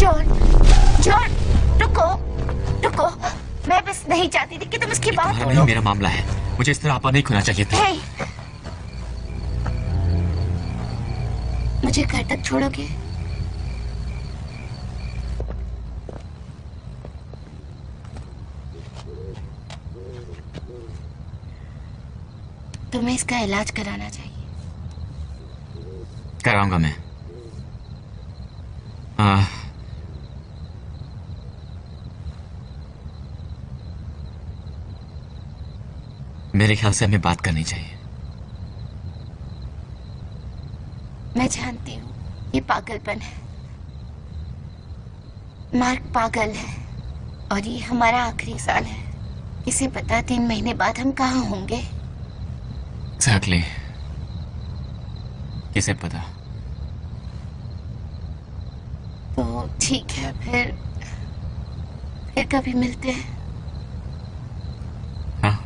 जॉन, जॉन, रुको, रुको। मैं बस नहीं चाहती थी कि तुम उसकी बात तुम्हारा नहीं मेरा मामला है। मुझे इस तरह आपा नहीं खोना चाहिए था। हे, मुझे घर तक छोड़ोगे? तुम्हें इसका इलाज कराना चाहिए। कराऊंगा मैं। मेरे ख्याल से हमें बात करनी चाहिए। मैं जानती हूँ ये पागलपन है। मार्क पागल है और ये हमारा आखिरी साल है। इसे पता 3 महीने बाद हम कहाँ होंगे। Exactly. किसे पता? तो ठीक है, फिर कभी मिलते हैं। हाँ।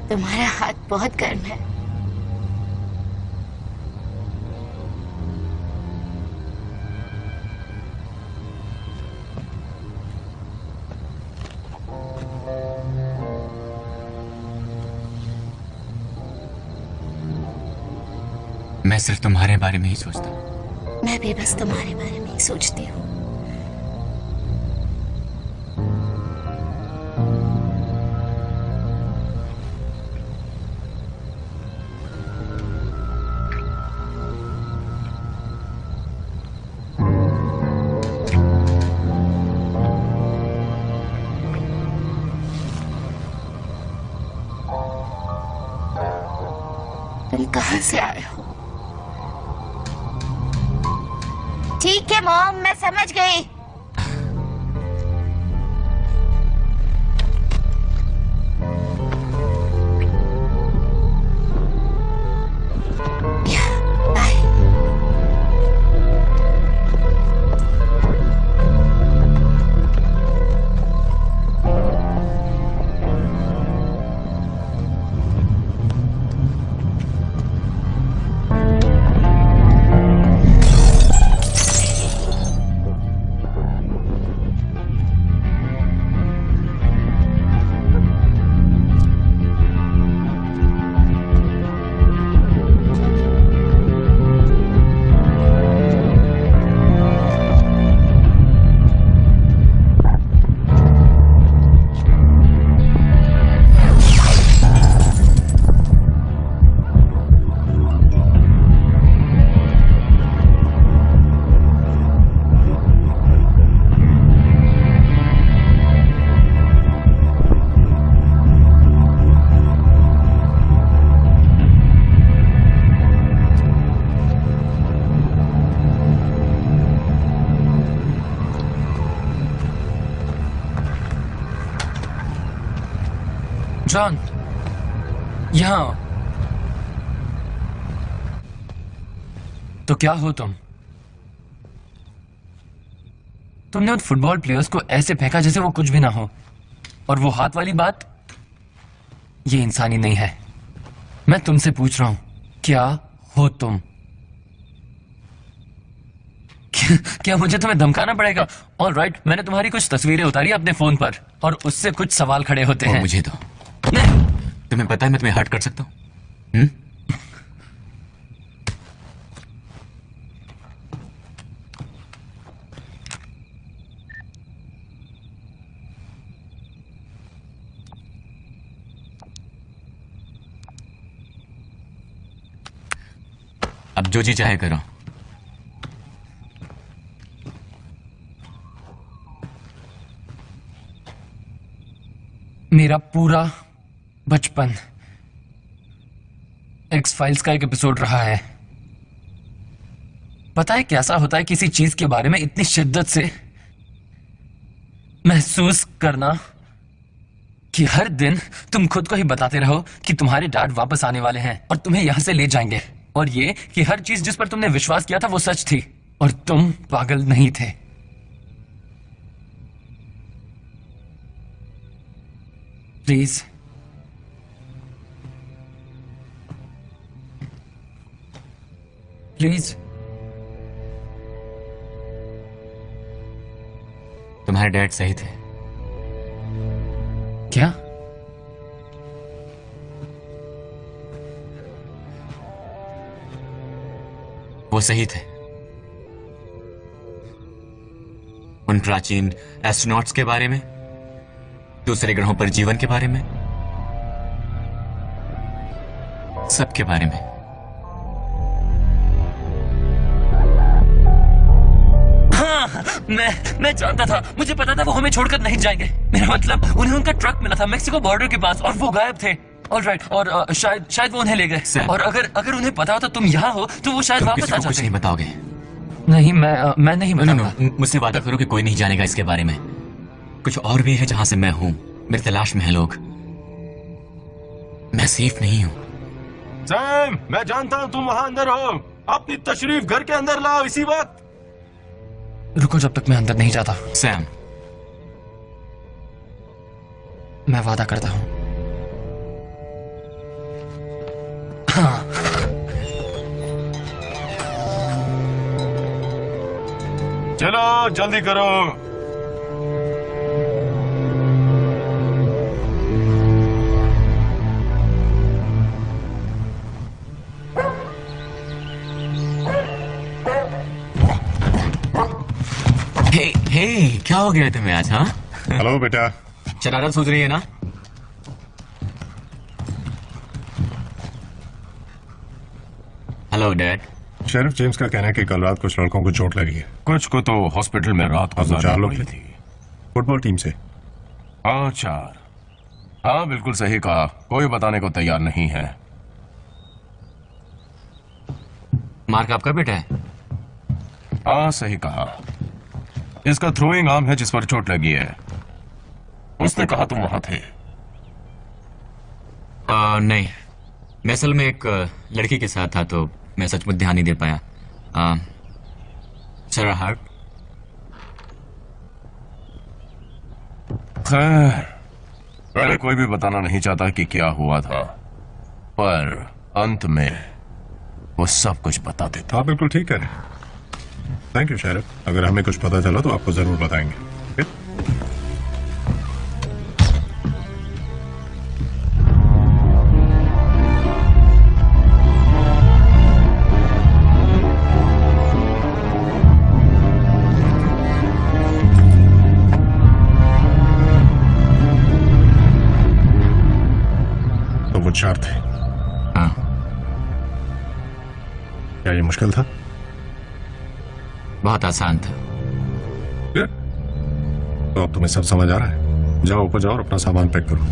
तुम्हारा हाथ बहुत गर्म है। मैं सिर्फ तुम्हारे बारे में ही सोचता। मैं भी बस तुम्हारे बारे में ही सोचती हूँ। तुम कहाँ से आए हो? ठीक है मॉम, मैं समझ गई। बाय। जॉन, यहाँ। तो क्या हो तुम? तुमने उन फुटबॉल प्लेयर्स को ऐसे फेंका जैसे वो कुछ भी ना हो, और वो हाथ वाली बात, ये इंसानी नहीं है। मैं तुमसे पूछ रहा हूं, क्या हो तुम? क्या मुझे तुम्हें धमकाना पड़ेगा? ऑलराइट, मैंने तुम्हारी कुछ तस्वीरें उतारी अपने फोन पर, और उससे कुछ सवाल खड़े होते हैं। मुझे दो। तुम्हें पता है मैं तुम्हें हर्ट कर सकता हूँ? अब जो जी चाहे करो। मेरा पूरा बचपन एक्स फाइल्स का एक एपिसोड रहा है। पता है कैसा होता है किसी चीज के बारे में इतनी शिद्दत से महसूस करना कि हर दिन तुम खुद को ही बताते रहो कि तुम्हारे डैड वापस आने वाले हैं और तुम्हें यहां से ले जाएंगे, और ये कि हर चीज जिस पर तुमने विश्वास किया था वो सच थी और तुम पागल नहीं थे। Please please. तुम्हारे डैड सही थे। क्या? वो सही थे। उन प्राचीन एस्ट्रोनॉट्स के बारे में, दूसरे ग्रहों पर जीवन के बारे में, सबके बारे में। मैं जानता था, मुझे पता था वो हमें छोड़कर नहीं जाएंगे। मेरा मतलब उन्हें उनका ट्रक मिला था मेक्सिको बॉर्डर के पास और वो गायब थे। ऑलराइट, और शायद वो उन्हें ले गए। और अगर उन्हें पता होता तुम यहाँ हो तो वो शायद वापस आ जाते। कुछ नहीं बताओगे? नहीं, मैं नहीं बताऊंगा। मुझसे वादा करो कि कोई नहीं जानेगा इसके बारे में। कुछ और भी है जहां से मैं हूं, मेरी तलाश में है लोग। मैं सेफ नहीं हूं। सैम, मैं जानता हूं तुम वहां अंदर हो। अपनी तशरीफ घर के अंदर लाओ इसी वक्त। रुको, जब तक मैं अंदर नहीं जाता। सैम, मैं वादा करता हूं। हाँ। चलो जल्दी करो। हे, क्या हो गया तुम्हें आज? हाँ, हेलो बेटा। शरारत सोच रही है ना? Hello dad. शेरिफ जेम्स का कहना है कि कल रात कुछ लड़कों को चोट लगी है। कुछ को तो हॉस्पिटल में रात अब 4 लोग गुजारी थे फुटबॉल टीम से। हाँ, 4। हाँ, बिल्कुल सही कहा। कोई बताने को तैयार नहीं है। मार्क आपका बेटा है? हाँ, सही कहा। इसका थ्रोइंग आर्म है जिस पर चोट लगी है। उसने कहा तुम वहां थे। नहीं, मैं असल में एक लड़की के साथ था तो मैं सचमुच ध्यान नहीं दे पाया। सरा हार्ट। खैर, पहले कोई भी बताना नहीं चाहता कि क्या हुआ था, पर अंत में वो सब कुछ बता देता। आप बिल्कुल ठीक कह रहे हैं। Thank you sheriff. अगर हमें कुछ पता चला तो आपको जरूर बताएंगे। okay? तो वो 4 थे। हाँ। क्या ये मुश्किल था? बहुत आसान था। तो अब तुम्हें सब समझ आ रहा है। जाओ ऊपर जाओ और अपना सामान पैक करो।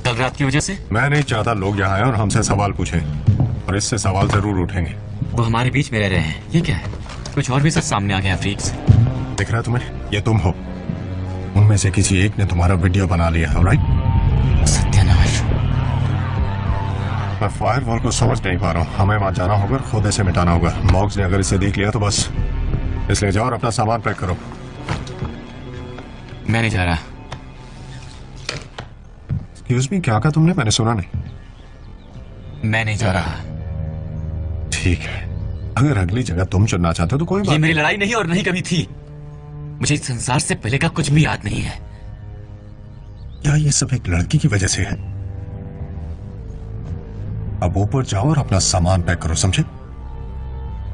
कल रात की वजह से? मैं नहीं चाहता लोग यहाँ आए और हमसे सवाल पूछे, और इससे सवाल जरूर उठेंगे। वो हमारे बीच में रह रहे हैं। ये क्या है? कुछ और भी सच सामने आ गया फ्रीक्स। दिख रहा है तुम्हें? ये तुम हो। उनमें से किसी एक ने तुम्हारा वीडियो बना लिया है, ऑलराइट? सत्या मैं फायरवॉल को समझ नहीं पा रहा हूँ। हमें वहां जाना होगा, खुद इसे मिटाना होगा। मॉक्स ने अगर इसे देख लिया तो बस। इसलिए जाओ और अपना सामान पैक करो। मैं नहीं जा रहा। एक्सक्यूज मी, क्या कहा तुमने? मैंने सुना नहीं। मैं नहीं जा रहा। ठीक है, अगर अगली जगह तुम चुनना चाहते हो तो कोई ये बात मेरी लड़ाई नहीं और नहीं कभी थी। मुझे इस संसार से पहले का कुछ भी याद नहीं है। क्या ये सब एक लड़की की वजह से है? अब ऊपर जाओ और अपना सामान पैक करो, समझे?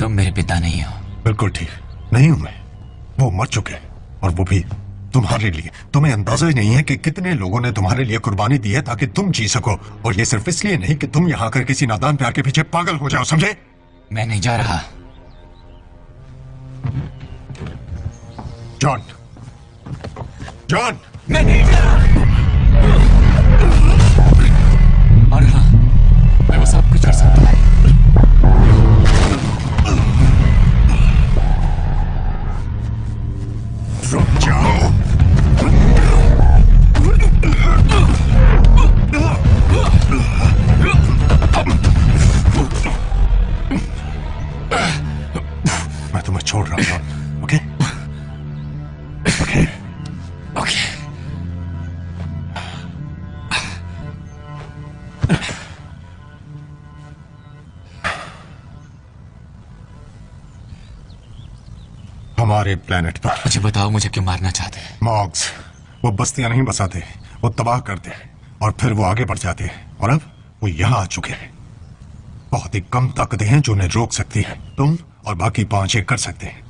तुम मेरे पिता नहीं हो। बिल्कुल ठीक नहीं हूं मैं। वो मर चुके और वो भी तुम्हारे लिए। तुम्हें अंदाजा ही नहीं है कि कितने लोगों ने तुम्हारे लिए कुर्बानी दी है ताकि तुम जी सको, और ये सिर्फ इसलिए नहीं कि तुम यहां आकर किसी नादान प्यार के पीछे पागल हो जाओ, समझे? मैं नहीं जा रहा। जॉन, जॉन, मैं नहीं जा रहा। और हाँ, मैं वो सब कुछ कर सकता हूँ। रुक जाओ। मैं तुम्हें छोड़ रहा हूं जॉन, ओके? Okay okay. हमारे प्लेनेट पर मुझे बताओ, मुझे क्यों मारना चाहते हैं? मॉग्स वो बस्तियां नहीं बसाते, वो तबाह करते और फिर वो आगे बढ़ जाते हैं, और अब वो यहां आ चुके हैं। बहुत ही कम ताकतें हैं जो उन्हें रोक सकती हैं। तुम और बाकी 5 एक कर सकते हैं।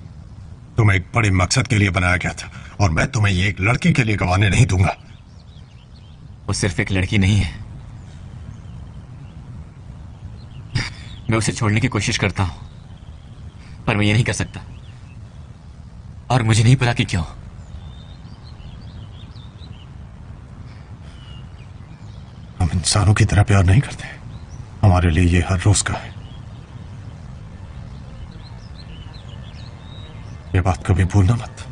तुम्हें एक बड़े मकसद के लिए बनाया गया था, और मैं तुम्हें ये एक लड़की के लिए गंवाने नहीं दूंगा। वो सिर्फ एक लड़की नहीं है। मैं उसे छोड़ने की कोशिश करता हूं, पर मैं ये नहीं कर सकता, और मुझे नहीं पता कि क्यों। हम इंसानों की तरह प्यार नहीं करते। हमारे लिए ये हर रोज का है। ये बात कभी भूलना मत।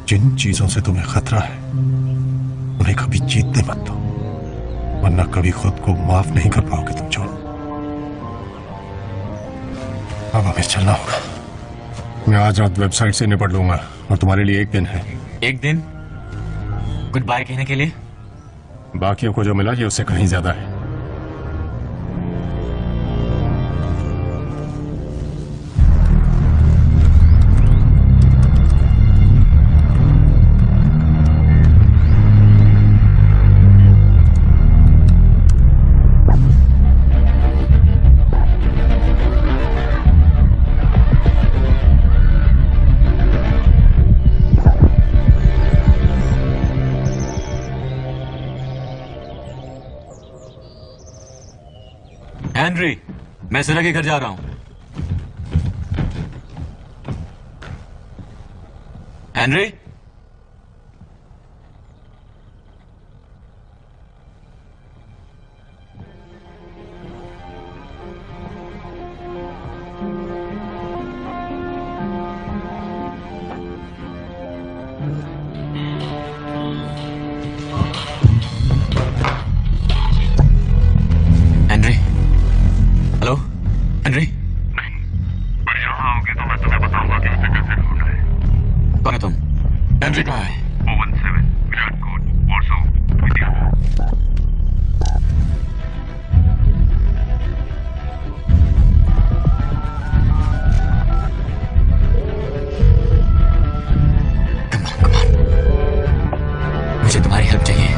जिन चीजों से तुम्हें खतरा है उन्हें कभी जीतने मत दो, वरना कभी खुद को माफ नहीं कर पाओगे तुम। जो अब हमें चलना होगा। मैं आज रात वेबसाइट से निपट लूंगा, और तुम्हारे लिए एक दिन है। एक दिन गुड बाय कहने के लिए? बाकियों को जो मिला ये उससे कहीं ज्यादा है। हेनरी, मैं सरा के घर जा रहा हूं। Henry, Henry, hello Henry. पर यहाँ आओगे तो मैं तुम्हें बताऊंगा कि उसे कैसे ढूंढना है। कौन है तुम? हेनरी कहाँ है? 017 Virat court Warsaw India. Come on, मुझे तुम्हारी हेल्प चाहिए।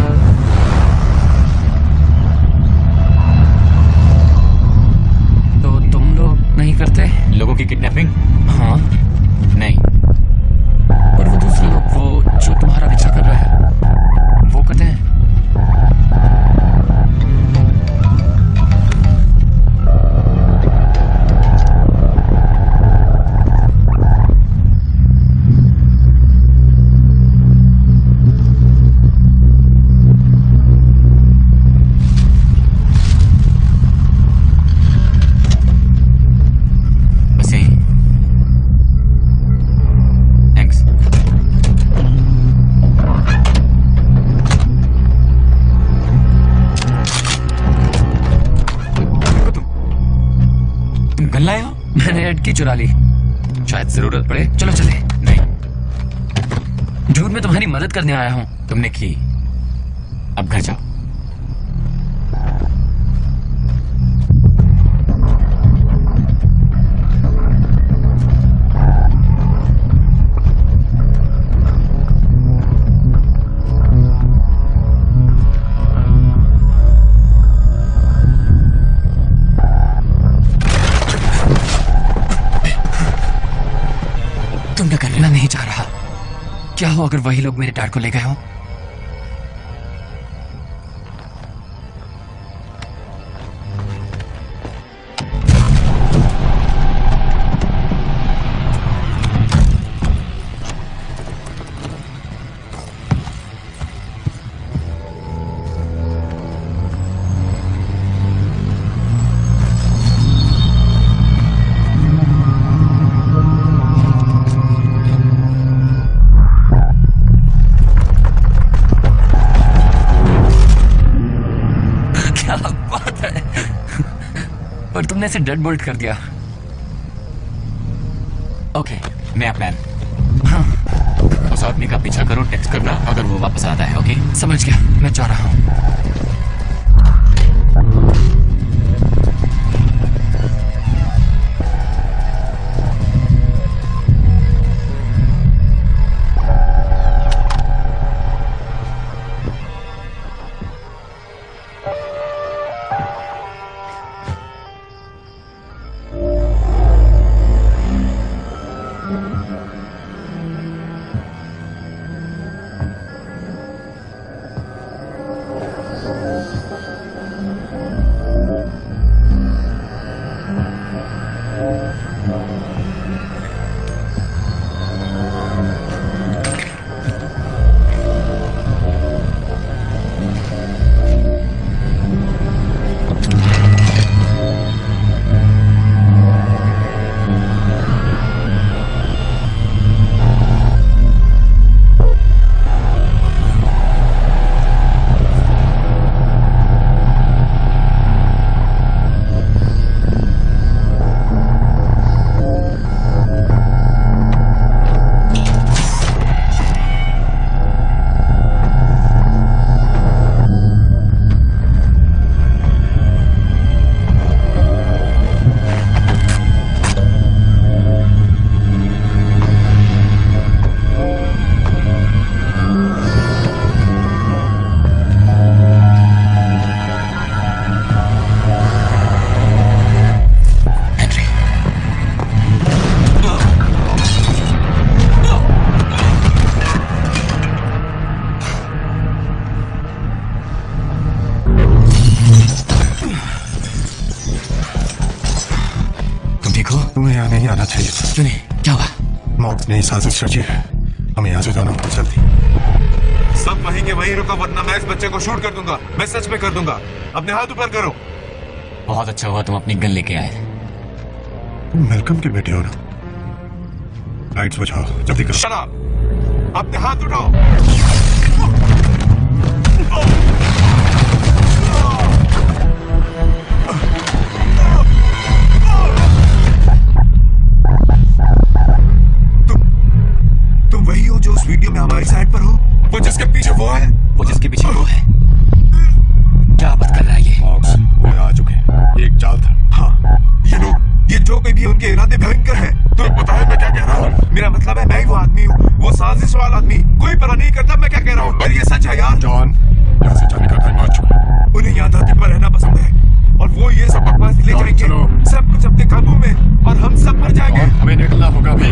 तो तुम लोग नहीं करते? लोगों की किडनैपिंग? हाँ, नहीं। और वो दूसरे लोग, वो जो तुम्हारा पीछा कर रहा है, वो करते हैं? बस यही। थैंक्स। गन लाए हो? मैंने अटकी चुरा ली, शायद जरूरत पड़े। चलो चले। नहीं, झूठ में तुम्हारी मदद करने आया हूँ। तुमने की, अब घर जाओ। तुम क्या कर रहे हो? मैं नहीं जा रहा। क्या हो अगर वही लोग मेरे डैड को ले गए हो? क्या बात है। पर तुमने इसे डेड बोल्ट कर दिया। ओके, नया प्लान। हाँ, उस आदमी का पीछा करो, टेक्स्ट करना अगर वो वापस आता है। ओके, समझ गया। मैं जा रहा हूँ। तुम्हें यहाँ नहीं आना चाहिए था। क्यों नहीं? क्या हुआ? मौत ने साजिश रची है, हमें यहाँ से जाना होगा जल्दी। सब वहीं के वहीं रुको, वरना मैं इस बच्चे को शूट कर दूंगा। मैं सच में कर दूंगा। अपने हाथ ऊपर करो। बहुत अच्छा हुआ तुम अपनी गन लेके आए। तुम मेलकम के बेटे हो ना? लाइट्स बचाओ, जल्दी करो। Shut up! अपने हाथ उठाओ। तुम वही हो जो उस वीडियो में हमारी साइड पर हो? वो जिसके पीछे वो है? वो जिसके पीछे वो है? क्या बात कर रहा है ये? बॉक्स वो आ चुके हैं। ये एक चाल था। हाँ, ये लोग, ये जो कोई भी उनके इरादे भयंकर हैं। तुम्हें पता है मैं क्या कह रहा हूँ? मेरा मतलब है मैं ही वो आदमी हूँ, वो साजिश वाला आदमी। कोई पता नहीं करता मैं क्या कह रहा हूँ, पर ये सच है यार। जॉन, यहाँ से जाने का टाइम आ चुका है। उन्हें यहाँ धरती पर रहना पसंद है और वो ये सब बकवास ले जाएंगे, सब कुछ अपने काबू में, और हम सब मर जाएंगे। हमें निकलना होगा भी।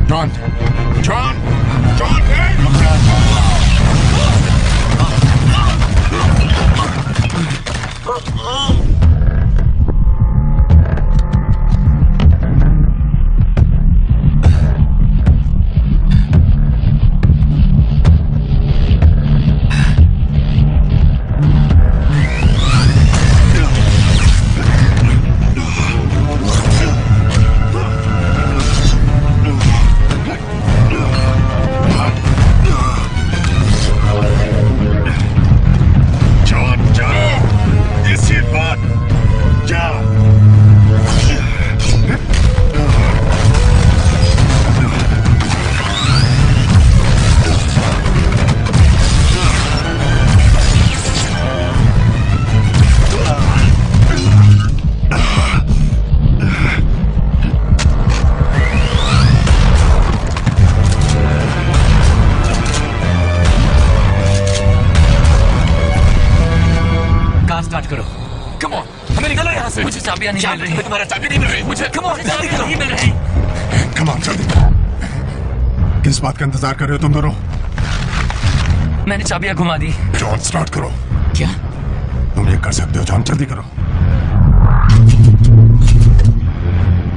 जॉन, जॉन, जॉन, स्टार्ट करो। कम ऑन, हमें निकलो यहाँ से। मुझे चाबियाँ नहीं मिल रही। तुम्हारा चाबी नहीं मिल रही मुझे। कम ऑन, चाबी नहीं मिल रही। कम ऑन जल्दी। किस बात का इंतजार कर रहे हो तुम दोनों? मैंने चाबियाँ घुमा दी। जॉन स्टार्ट करो। क्या? तुम ये कर सकते हो जॉन, जल्दी करो।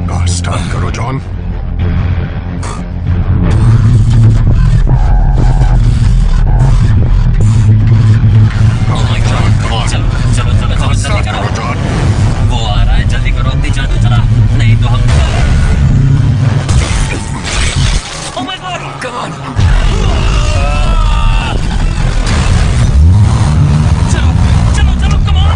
कार स्टार्ट करो जॉन। चलो जल्दी करो। वो आ रहा है, जल्दी करो अपनी जादू चला, नहीं तो हम। Oh my God! Come on! चलो, come on!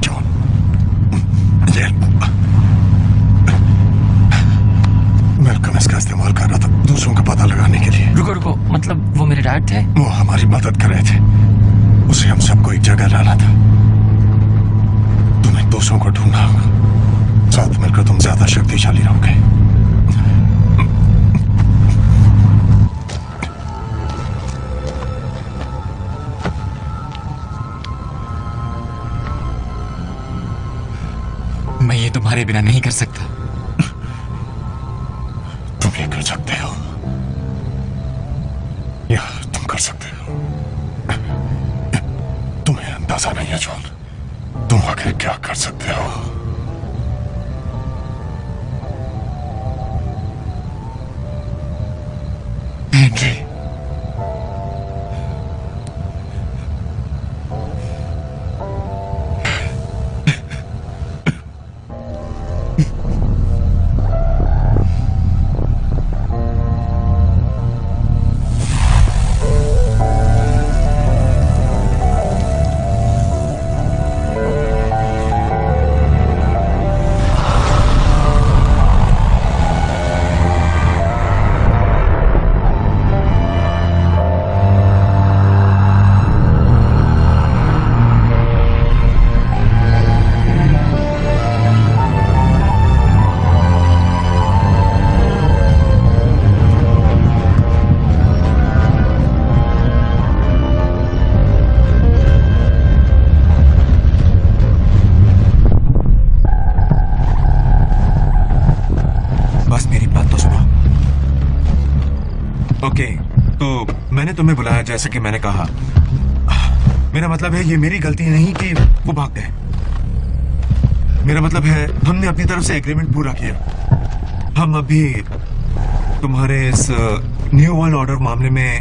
जॉन, ये वेलकम इसका इस्तेमाल कर रहा था दूसरों का पता लगाने के लिए। रुको, मतलब वो मेरे डैड थे? वो हमारी मदद कर रहे थे। उसे हम सबको एक जगह लाना था। तुम्हें दूसरों को ढूंढना होगा। साथ मिलकर तुम ज्यादा शक्तिशाली रहोगे। मैं ये तुम्हारे बिना नहीं कर सकता। तुम ये कर सकते हो, या तुम कर सकते हो। तुम्हें अंदाजा नहीं है जॉन, तुम आखिर क्या कर सकते हो। हेनरी, मैंने तुम्हें बुलाया जैसे कि मैंने कहा। मेरा मतलब है ये मेरी गलती नहीं कि वो भाग गए। मेरा मतलब है हमने अपनी तरफ से एग्रीमेंट पूरा किया। हम अभी तुम्हारे इस न्यू वर्ल्ड ऑर्डर मामले में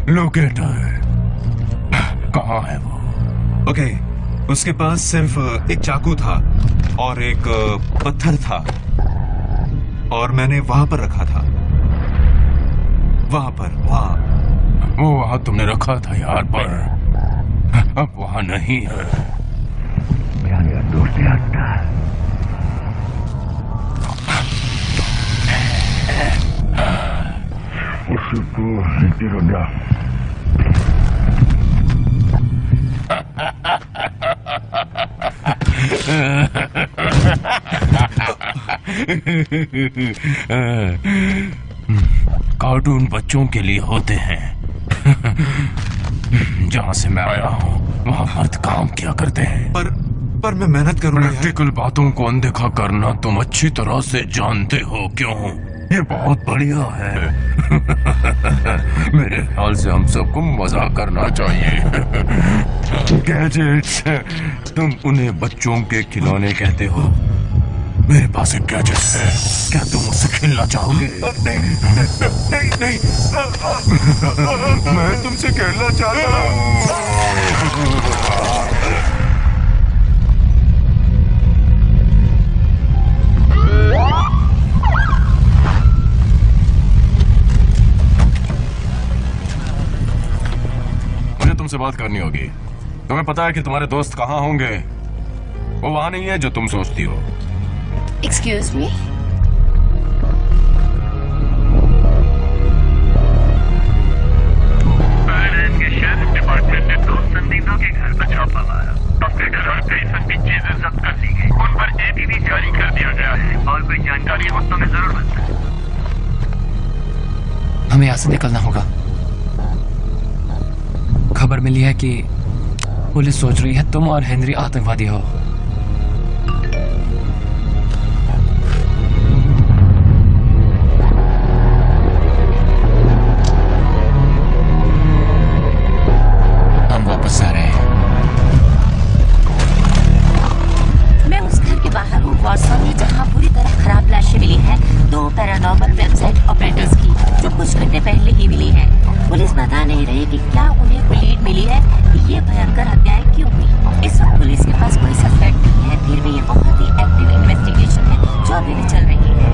लोकेटर कहाँ है वो? ओके, उसके पास सिर्फ एक चाकू था और एक पत्थर था और मैंने वहां पर रखा था। वहां वो वहां तुमने रखा था यार, पर अब वहां नहीं है। कार्टून बच्चों के लिए होते हैं। जहां से मैं आया हूं वहां मर्द काम किया करते हैं। पर मैं मेहनत करूंगा। प्रैक्टिकल बातों को अनदेखा करना तुम अच्छी तरह से जानते हो, क्यों? ये बहुत बढ़िया है। मेरे ख्याल से हम सबको मजा करना चाहिए। गैजेट्स, तुम उन्हें बच्चों के खिलौने कहते हो। मेरे पास एक गैजेट है, क्या तुम उससे खेलना चाहोगे? नहीं, मैं तुमसे खेलना चाहता हूँ। मुझे तुमसे बात करनी होगी। तुम्हें पता है कि तुम्हारे दोस्त कहाँ होंगे? वो वहां नहीं है जो तुम सोचती हो। Excuse me? के शहर डिपार्टमेंट ने 2 संदिग्धों के घर पर छापा मारा। अपने घर कई हमें यहाँ से निकलना होगा। खबर मिली है कि पुलिस सोच रही है तुम और हेनरी आतंकवादी हो। हम वापस आ रहे हैं। मैं उस घर के बाहर हूँ वॉर्सो में, जहाँ पूरी तरह खराब लाशें मिली हैं 2 पैरानॉर्मल वेबसाइट ऑपरेटर्स की, जो कुछ घंटे पहले ही मिली है। पुलिस बता नहीं रही कि क्या उन्हें कोई लीड मिली है कि ये भयंकर हत्याएं क्यों हुई। इस वक्त पुलिस के पास कोई सस्पेक्ट नहीं है, फिर भी ये बहुत ही एक्टिव इन्वेस्टिगेशन है जो अभी भी चल रही है।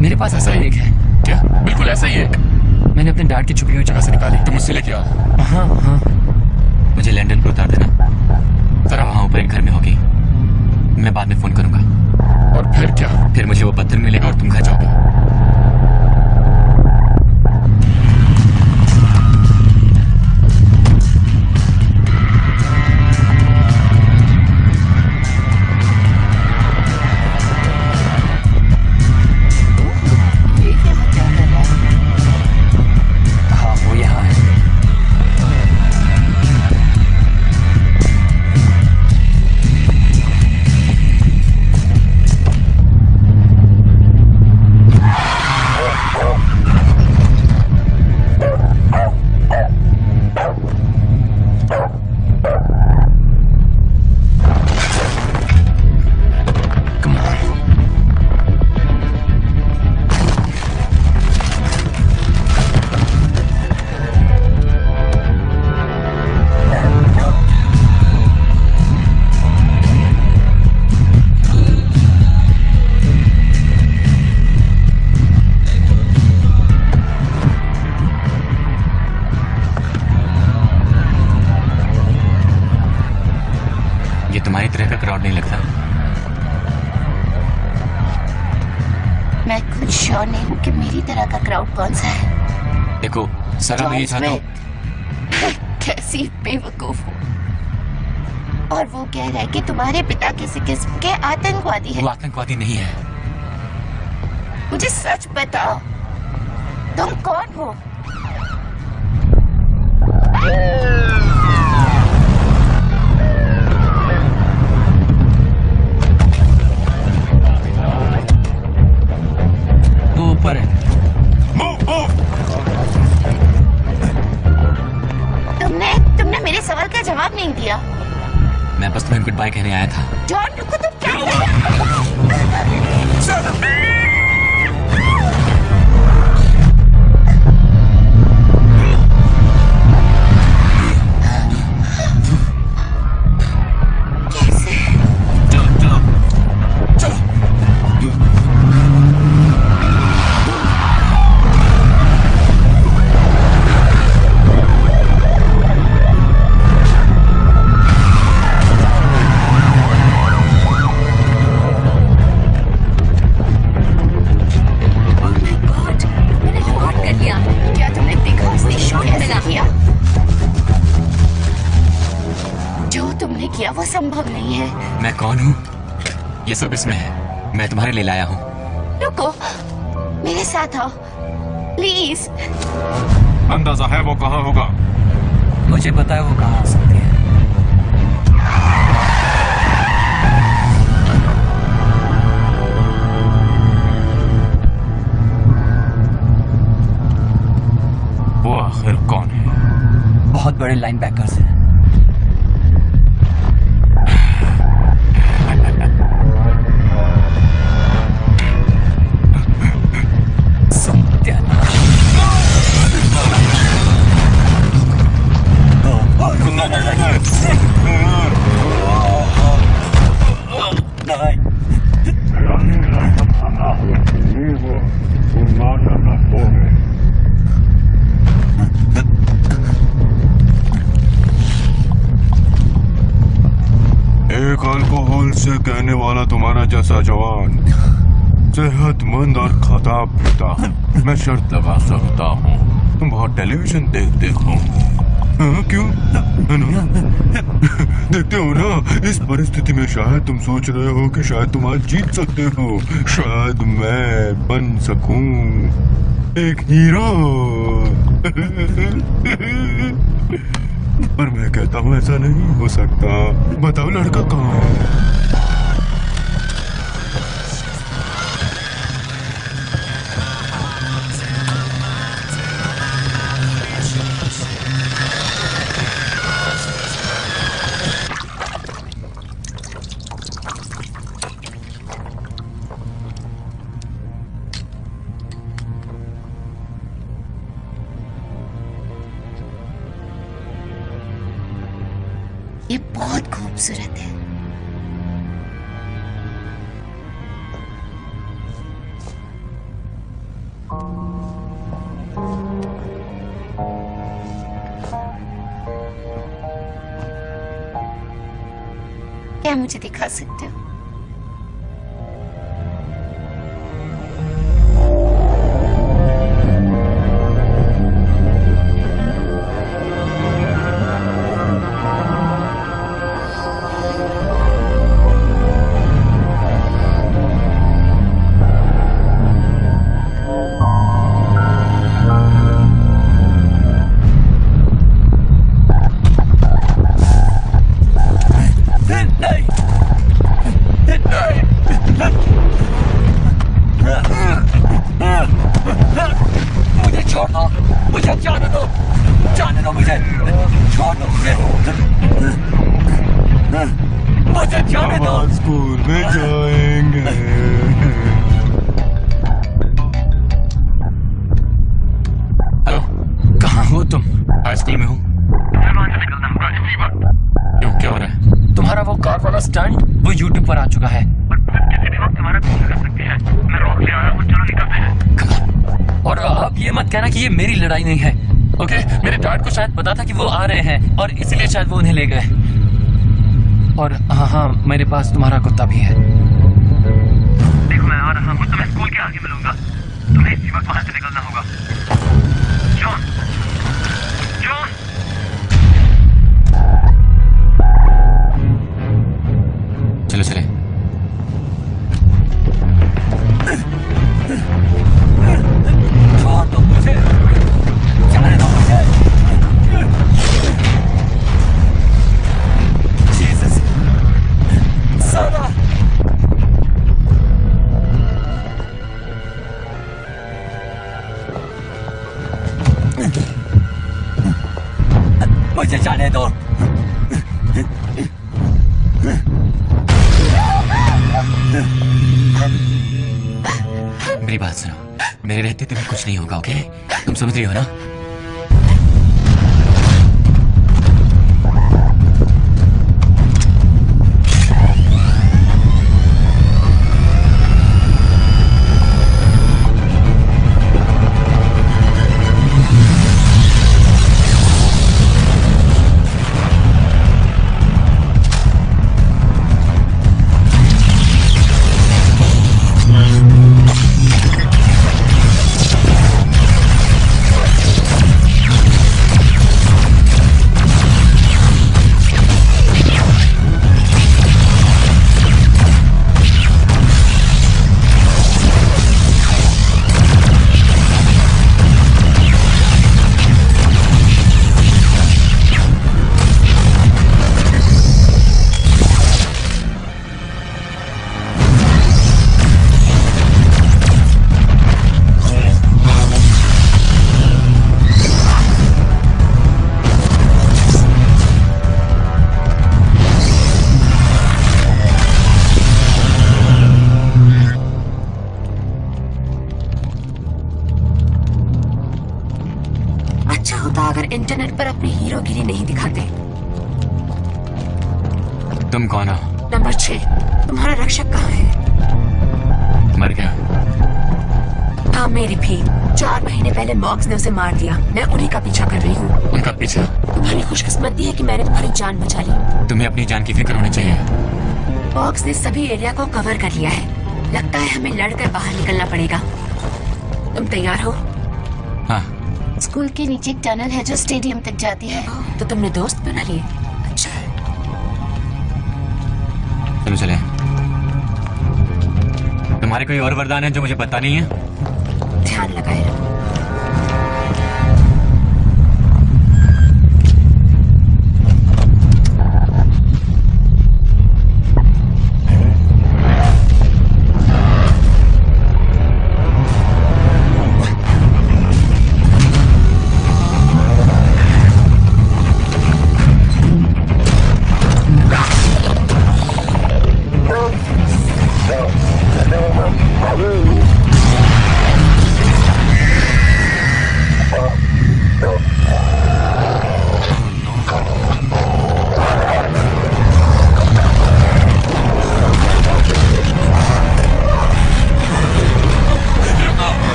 मेरे पास ऐसा ही एक है। क्या? बिल्कुल ऐसा ही एक। मैंने अपने डैड की छुपी हुई जगह से निकाली। तुम मुझसे लेके आओ। हाँ हाँ। मुझे लंदन पर उतार देना। जरा वहाँ ऊपर एक घर में होगी, मैं बाद में फोन करूंगा। और फिर क्या? फिर मुझे वो पत्थर मिलेगा और तुम घर जाओगे। हाँ वो यहाँ है। ये तुम्हारी तरह का क्राउड नहीं लगता। मैं खुद श्योर नहीं हूँ कि मेरी तरह का क्राउड कौन सा है। देखो सरा, मैं ये चाहता हूँ। कैसी बेवकूफ हो। और वो कह रहा है कि तुम्हारे पिता किसी किस्म के आतंकवादी वो हैं। आतंकवादी नहीं है। मुझे सच बताओ, तुम कौन हो? वो ऊपर है। तुमने मेरे सवाल का जवाब नहीं दिया। मैं बस तुम्हें गुड बाय कहने आया था। जॉन रुको, तुम क्या किया वो संभव नहीं है। मैं कौन हूँ ये सब इसमें है। मैं तुम्हारे लिए लाया हूँ। रुको, मेरे साथ आओ प्लीज। अंदाजा है वो कहाँ होगा? मुझे पता है वो कहाँ आ सकती है। वो आखिर कौन है? बहुत बड़े लाइन बैकर्स हैं। एक अल्कोहल से कहने वाला तुम्हारा जैसा जवान, सेहतमंद और खाता पीता, मैं शर्त लगा सकता हूँ तुम बहुत टेलीविजन देखते हो। हाँ, क्यों? है ना? देखते हो ना, इस परिस्थिति में शायद तुम सोच रहे हो कि शायद तुम आज जीत सकते हो, शायद मैं बन सकूं एक हीरो। पर मैं कहता हूँ ऐसा नहीं हो सकता। बताओ लड़का कहाँ है? ये बहुत खूबसूरत है। क्या मुझे दिखा सकते हो? मुझे छोड़ दो, मुझे जाने दो, मुझे छोड़ दो, मुझे जाने दो। स्कूल में जाएंगे। हेलो, कहाँ हो तुम? हाई स्कूल में हूँ। वहाँ से निकलना होगा इसी वक्त। क्यों, क्या हो रहा है? तुम्हारा वो कार वाला स्टंट वो YouTube पर आ चुका है और किसी भी वक्त तुम्हारा पीछा कर सकती है। मैं रोक ले आया हूँ, चलो निकलते हैं। और अब ये मत कहना कि ये मेरी लड़ाई नहीं है, ओके? मेरे डैड को शायद पता था कि वो आ रहे हैं और इसीलिए शायद वो उन्हें ले गए। और हाँ, मेरे पास तुम्हारा कुत्ता भी है। देखो मैं आ रहा हूँ, तुम्हें स्कूल के आगे मिलूंगा। तुम्हें इसी वक्त वहाँ से निकलना होगा। John, John. चलो चले। छोड़ दो मुझे, जाने दो मुझे। जीसस, सारा। मुझे जाने दो। मेरी बात सुनो, मेरे रहते तुम्हें कुछ नहीं होगा, ओके? तुम समझ रही हो ना? अगर इंटरनेट पर अपनी हीरोगिरी नहीं दिखाते। तुम कौन हो? नंबर 6, तुम्हारा रक्षक कहाँ है? मर गया। हाँ, मेरी भी। 4 महीने पहले मॉक्स ने उसे मार दिया। मैं उन्हीं का पीछा कर रही हूँ। उनका पीछा? तुम्हारी खुशकिस्मती है कि मैंने तुम्हारी जान बचा ली। तुम्हें अपनी जान की फिक्र होनी चाहिए। मॉक्स ने सभी एरिया को कवर कर लिया है। लगता है हमें लड़कर बाहर निकलना पड़ेगा। तुम तैयार हो? हाँ, स्कूल के नीचे एक टनल है जो स्टेडियम तक जाती है। तो तुमने दोस्त बना लिए? अच्छा है। चलो चले। तुम्हारे कोई और वरदान है जो मुझे पता नहीं है? ध्यान लगाए रहो।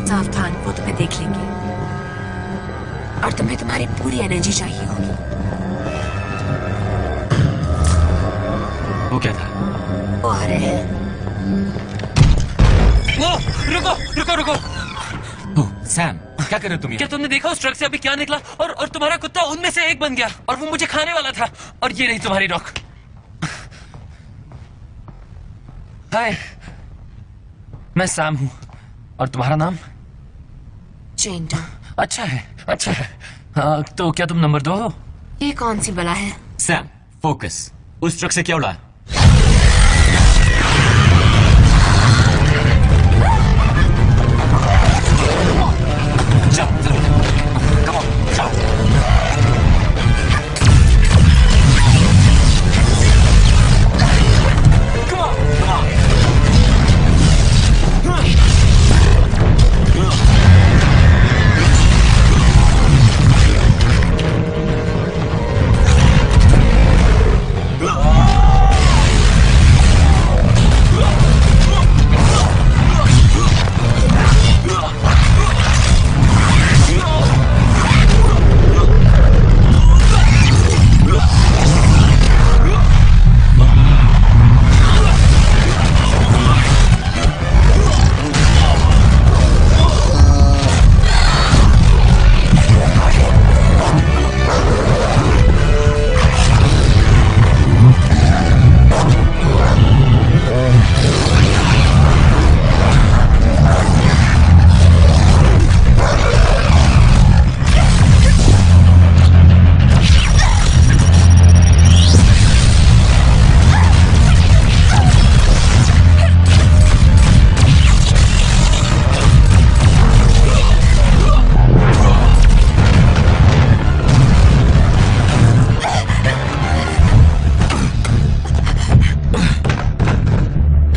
सावधान, वो तुम्हें देख लेंगे और तुम्हें तुम्हारी पूरी एनर्जी चाहिए होगी। वो क्या था? वो आ रहे हैं। वो रुको रुको रुको। ओह, सैम, क्या कर रहे हो तुम क्या यहाँ? तुमने देखा उस ट्रक से अभी क्या निकला? और तुम्हारा कुत्ता उनमें से एक बन गया और वो मुझे खाने वाला था। और ये रही तुम्हारी रॉक। हाय, मैं सैम हूँ। और तुम्हारा नाम? Chen Tu. अच्छा है, अच्छा है। हाँ, तो क्या तुम नंबर 2 हो? ये कौन सी बला है? Sam, focus. उस ट्रक से क्या उड़ा?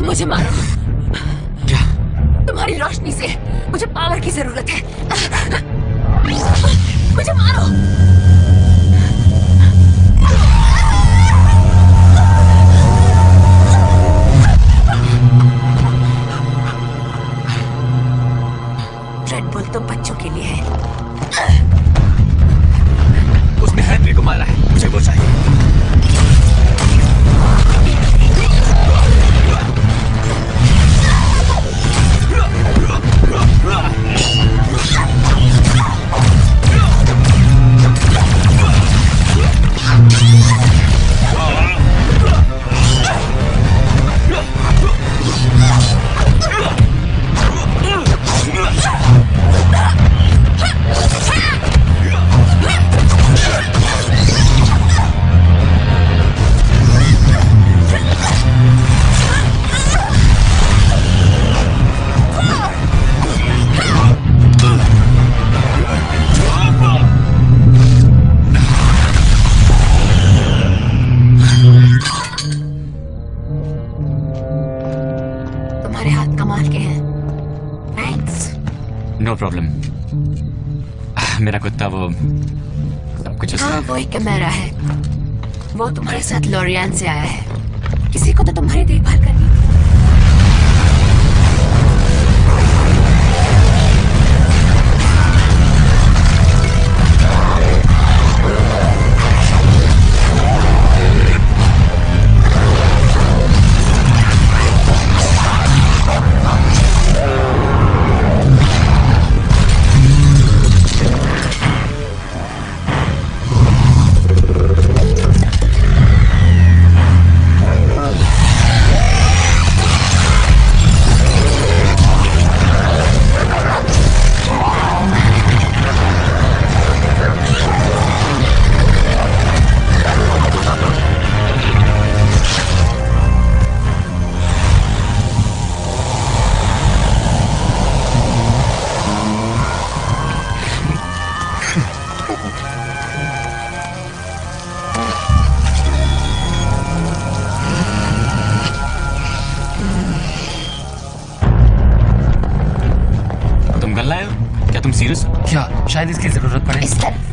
मुझे मारो। क्या? तुम्हारी रोशनी से मुझे पावर की जरूरत है। मुझे मारो। रेड बुल तो बच्चों के लिए है। उसने हेनरी को मारा है, मुझे वो चाहिए। तुम्हारे हाथ कमाल के हैं। थैंक्स। No problem. मेरा कुत्ता वो सब कुछ हाँ, उसका। वो एक कैमरा है। वो तुम्हारे साथ लॉरियन से आया है। किसी को तो तुम्हारी देखभाल करनी थी। सीरियस? क्या शायद इसकी जरूरत पड़े? इस तरफ।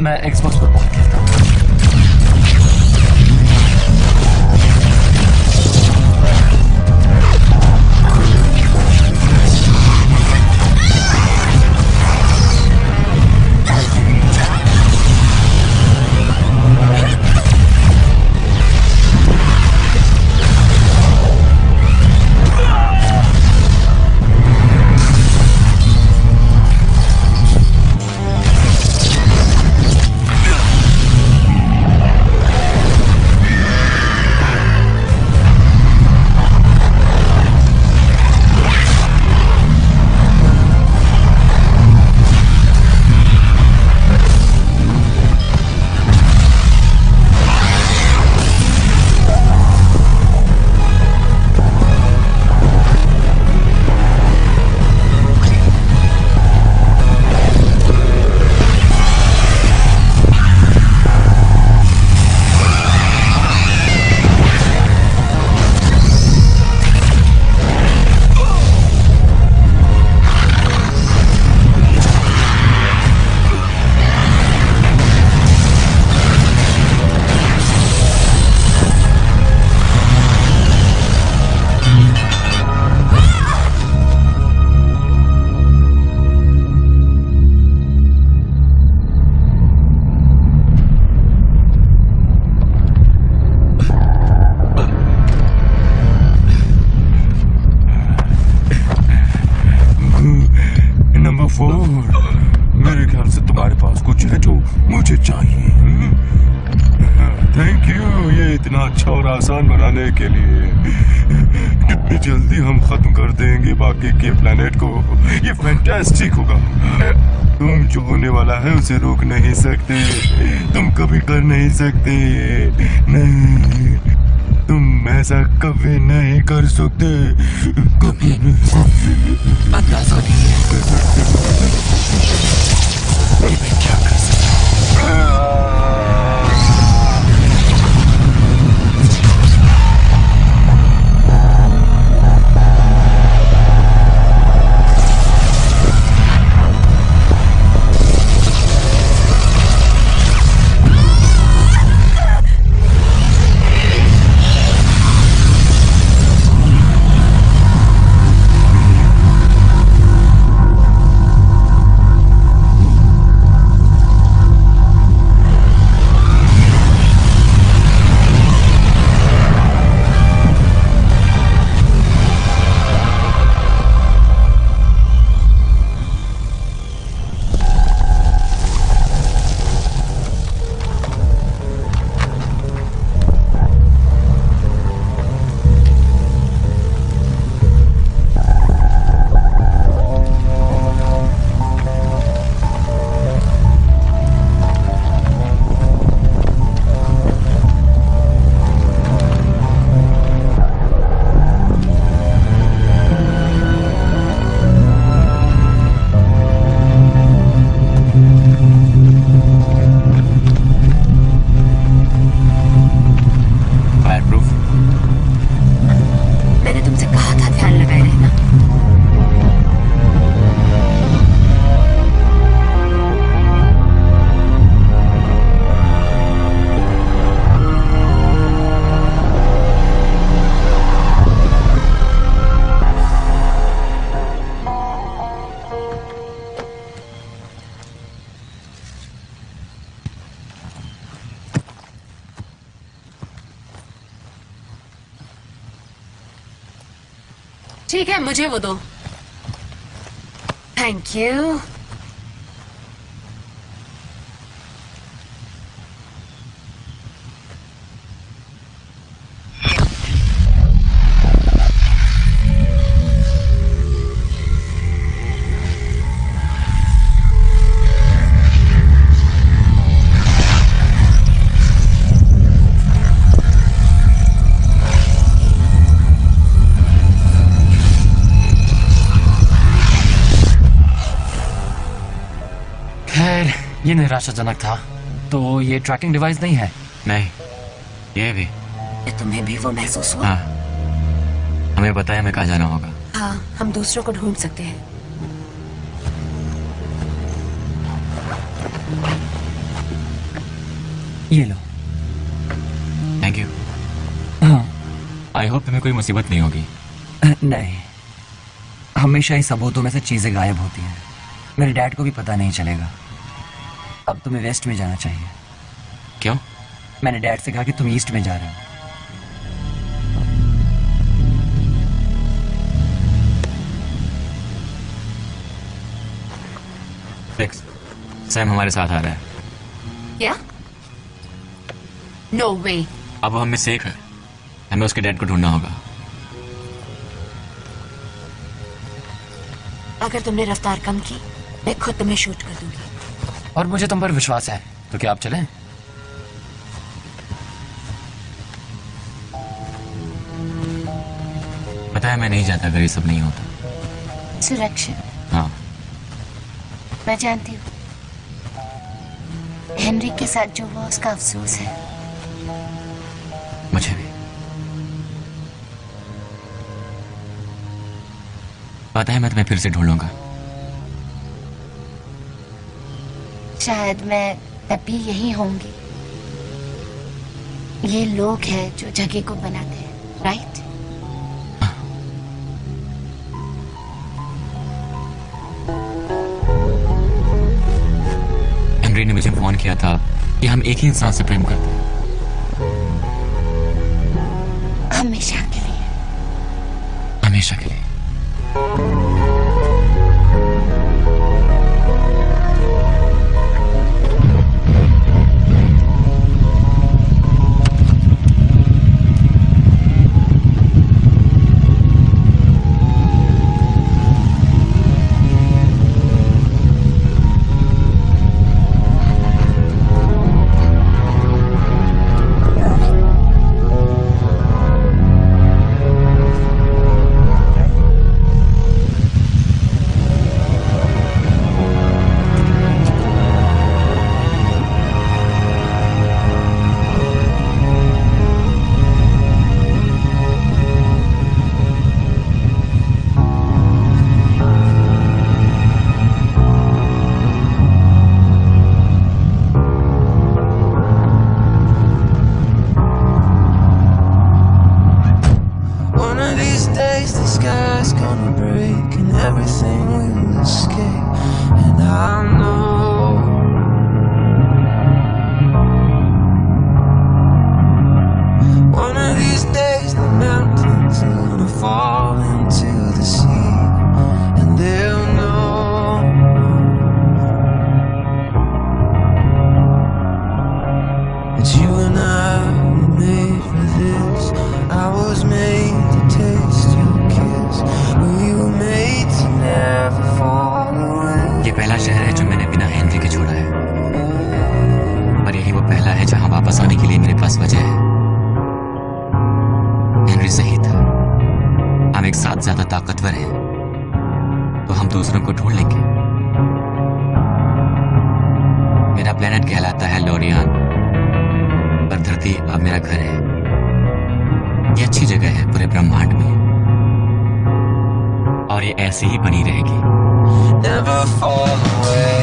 मैं एक्सबॉक्स पर बहुत खेलता हूँ। नंबर 4, मेरे ख्याल से तुम्हारे पास कुछ है जो मुझे चाहिए। थैंक यू ये इतना अच्छा और आसान बनाने के लिए। कितनी जल्दी हम खत्म कर देंगे बाकी के प्लेनेट को। ये फैंटास्टिक होगा। तुम जो होने वाला है उसे रोक नहीं सकते, तुम कभी कर नहीं सकते। नहीं, तुम ऐसा कभी नहीं कर सकते, कभी नहीं। अंदाजा नहीं है कि मैं क्या कर सकता हूँ। ठीक है, मुझे वो दो। Thank you. खैर, ये निराशाजनक था। तो ये ट्रैकिंग डिवाइस नहीं है? नहीं, ये भी। तुम्हें भी वो महसूस हुआ? हाँ, हमें पता है हमें कहाँ जाना होगा। हाँ, हम दूसरों को ढूंढ सकते हैं। ये लो। Thank you. हाँ। आई होप तुम्हें कोई मुसीबत नहीं होगी। नहीं, हमेशा ही सबूतों में से चीजें गायब होती हैं। मेरे डैड को भी पता नहीं चलेगा। अब तुम्हें वेस्ट में जाना चाहिए। क्यों? मैंने डैड से कहा कि तुम ईस्ट में जा रहे हो। फिक्स। सैम हमारे साथ आ रहा है। क्या? नो वे। अब वो हमें सेफ है। हमें उसके डैड को ढूंढना होगा। अगर तुमने रफ्तार कम की, मैं खुद तुम्हें शूट कर दूंगी। और मुझे तुम पर विश्वास है, तो क्या आप चलें? पता है मैं नहीं चाहता अगर ये सब नहीं होता। सुरक्षा, हाँ, मैं जानती हूँ। हेनरी के साथ जो हुआ उसका अफसोस है। मुझे भी। पता है मैं तुम्हें फिर से ढूंढूंगा। शायद मैं तब भी यही होंगी। ये लोग हैं जो जगह को बनाते हैं, राइट? हेनरी ने मुझे फोन किया था कि हम एक ही इंसान से प्रेम करते हैं। हमेशा के लिए। हमेशा के लिए। sky's gonna break and everything will escape. And I know one of these days the mountains are gonna fall into the sea, and they'll know that you and I were made for this. I was made to taste your kiss. We were made to never fall away. ये पहला शहर है जो मैंने बिना Henry के छोड़ा है, और यही वो पहला है जहां वापस आने के लिए मेरे पास वजह है। हेनरी सही था, हम एक साथ ज्यादा ताकतवर हैं, तो हम दूसरों को ढूंढ लेंगे। मेरा प्लेनेट कहलाता है लोरियान, पर धरती अब मेरा घर है। ये अच्छी जगह है पूरे ब्रह्मांड में, और ये ऐसे ही बनी रहेगी। Never fall away.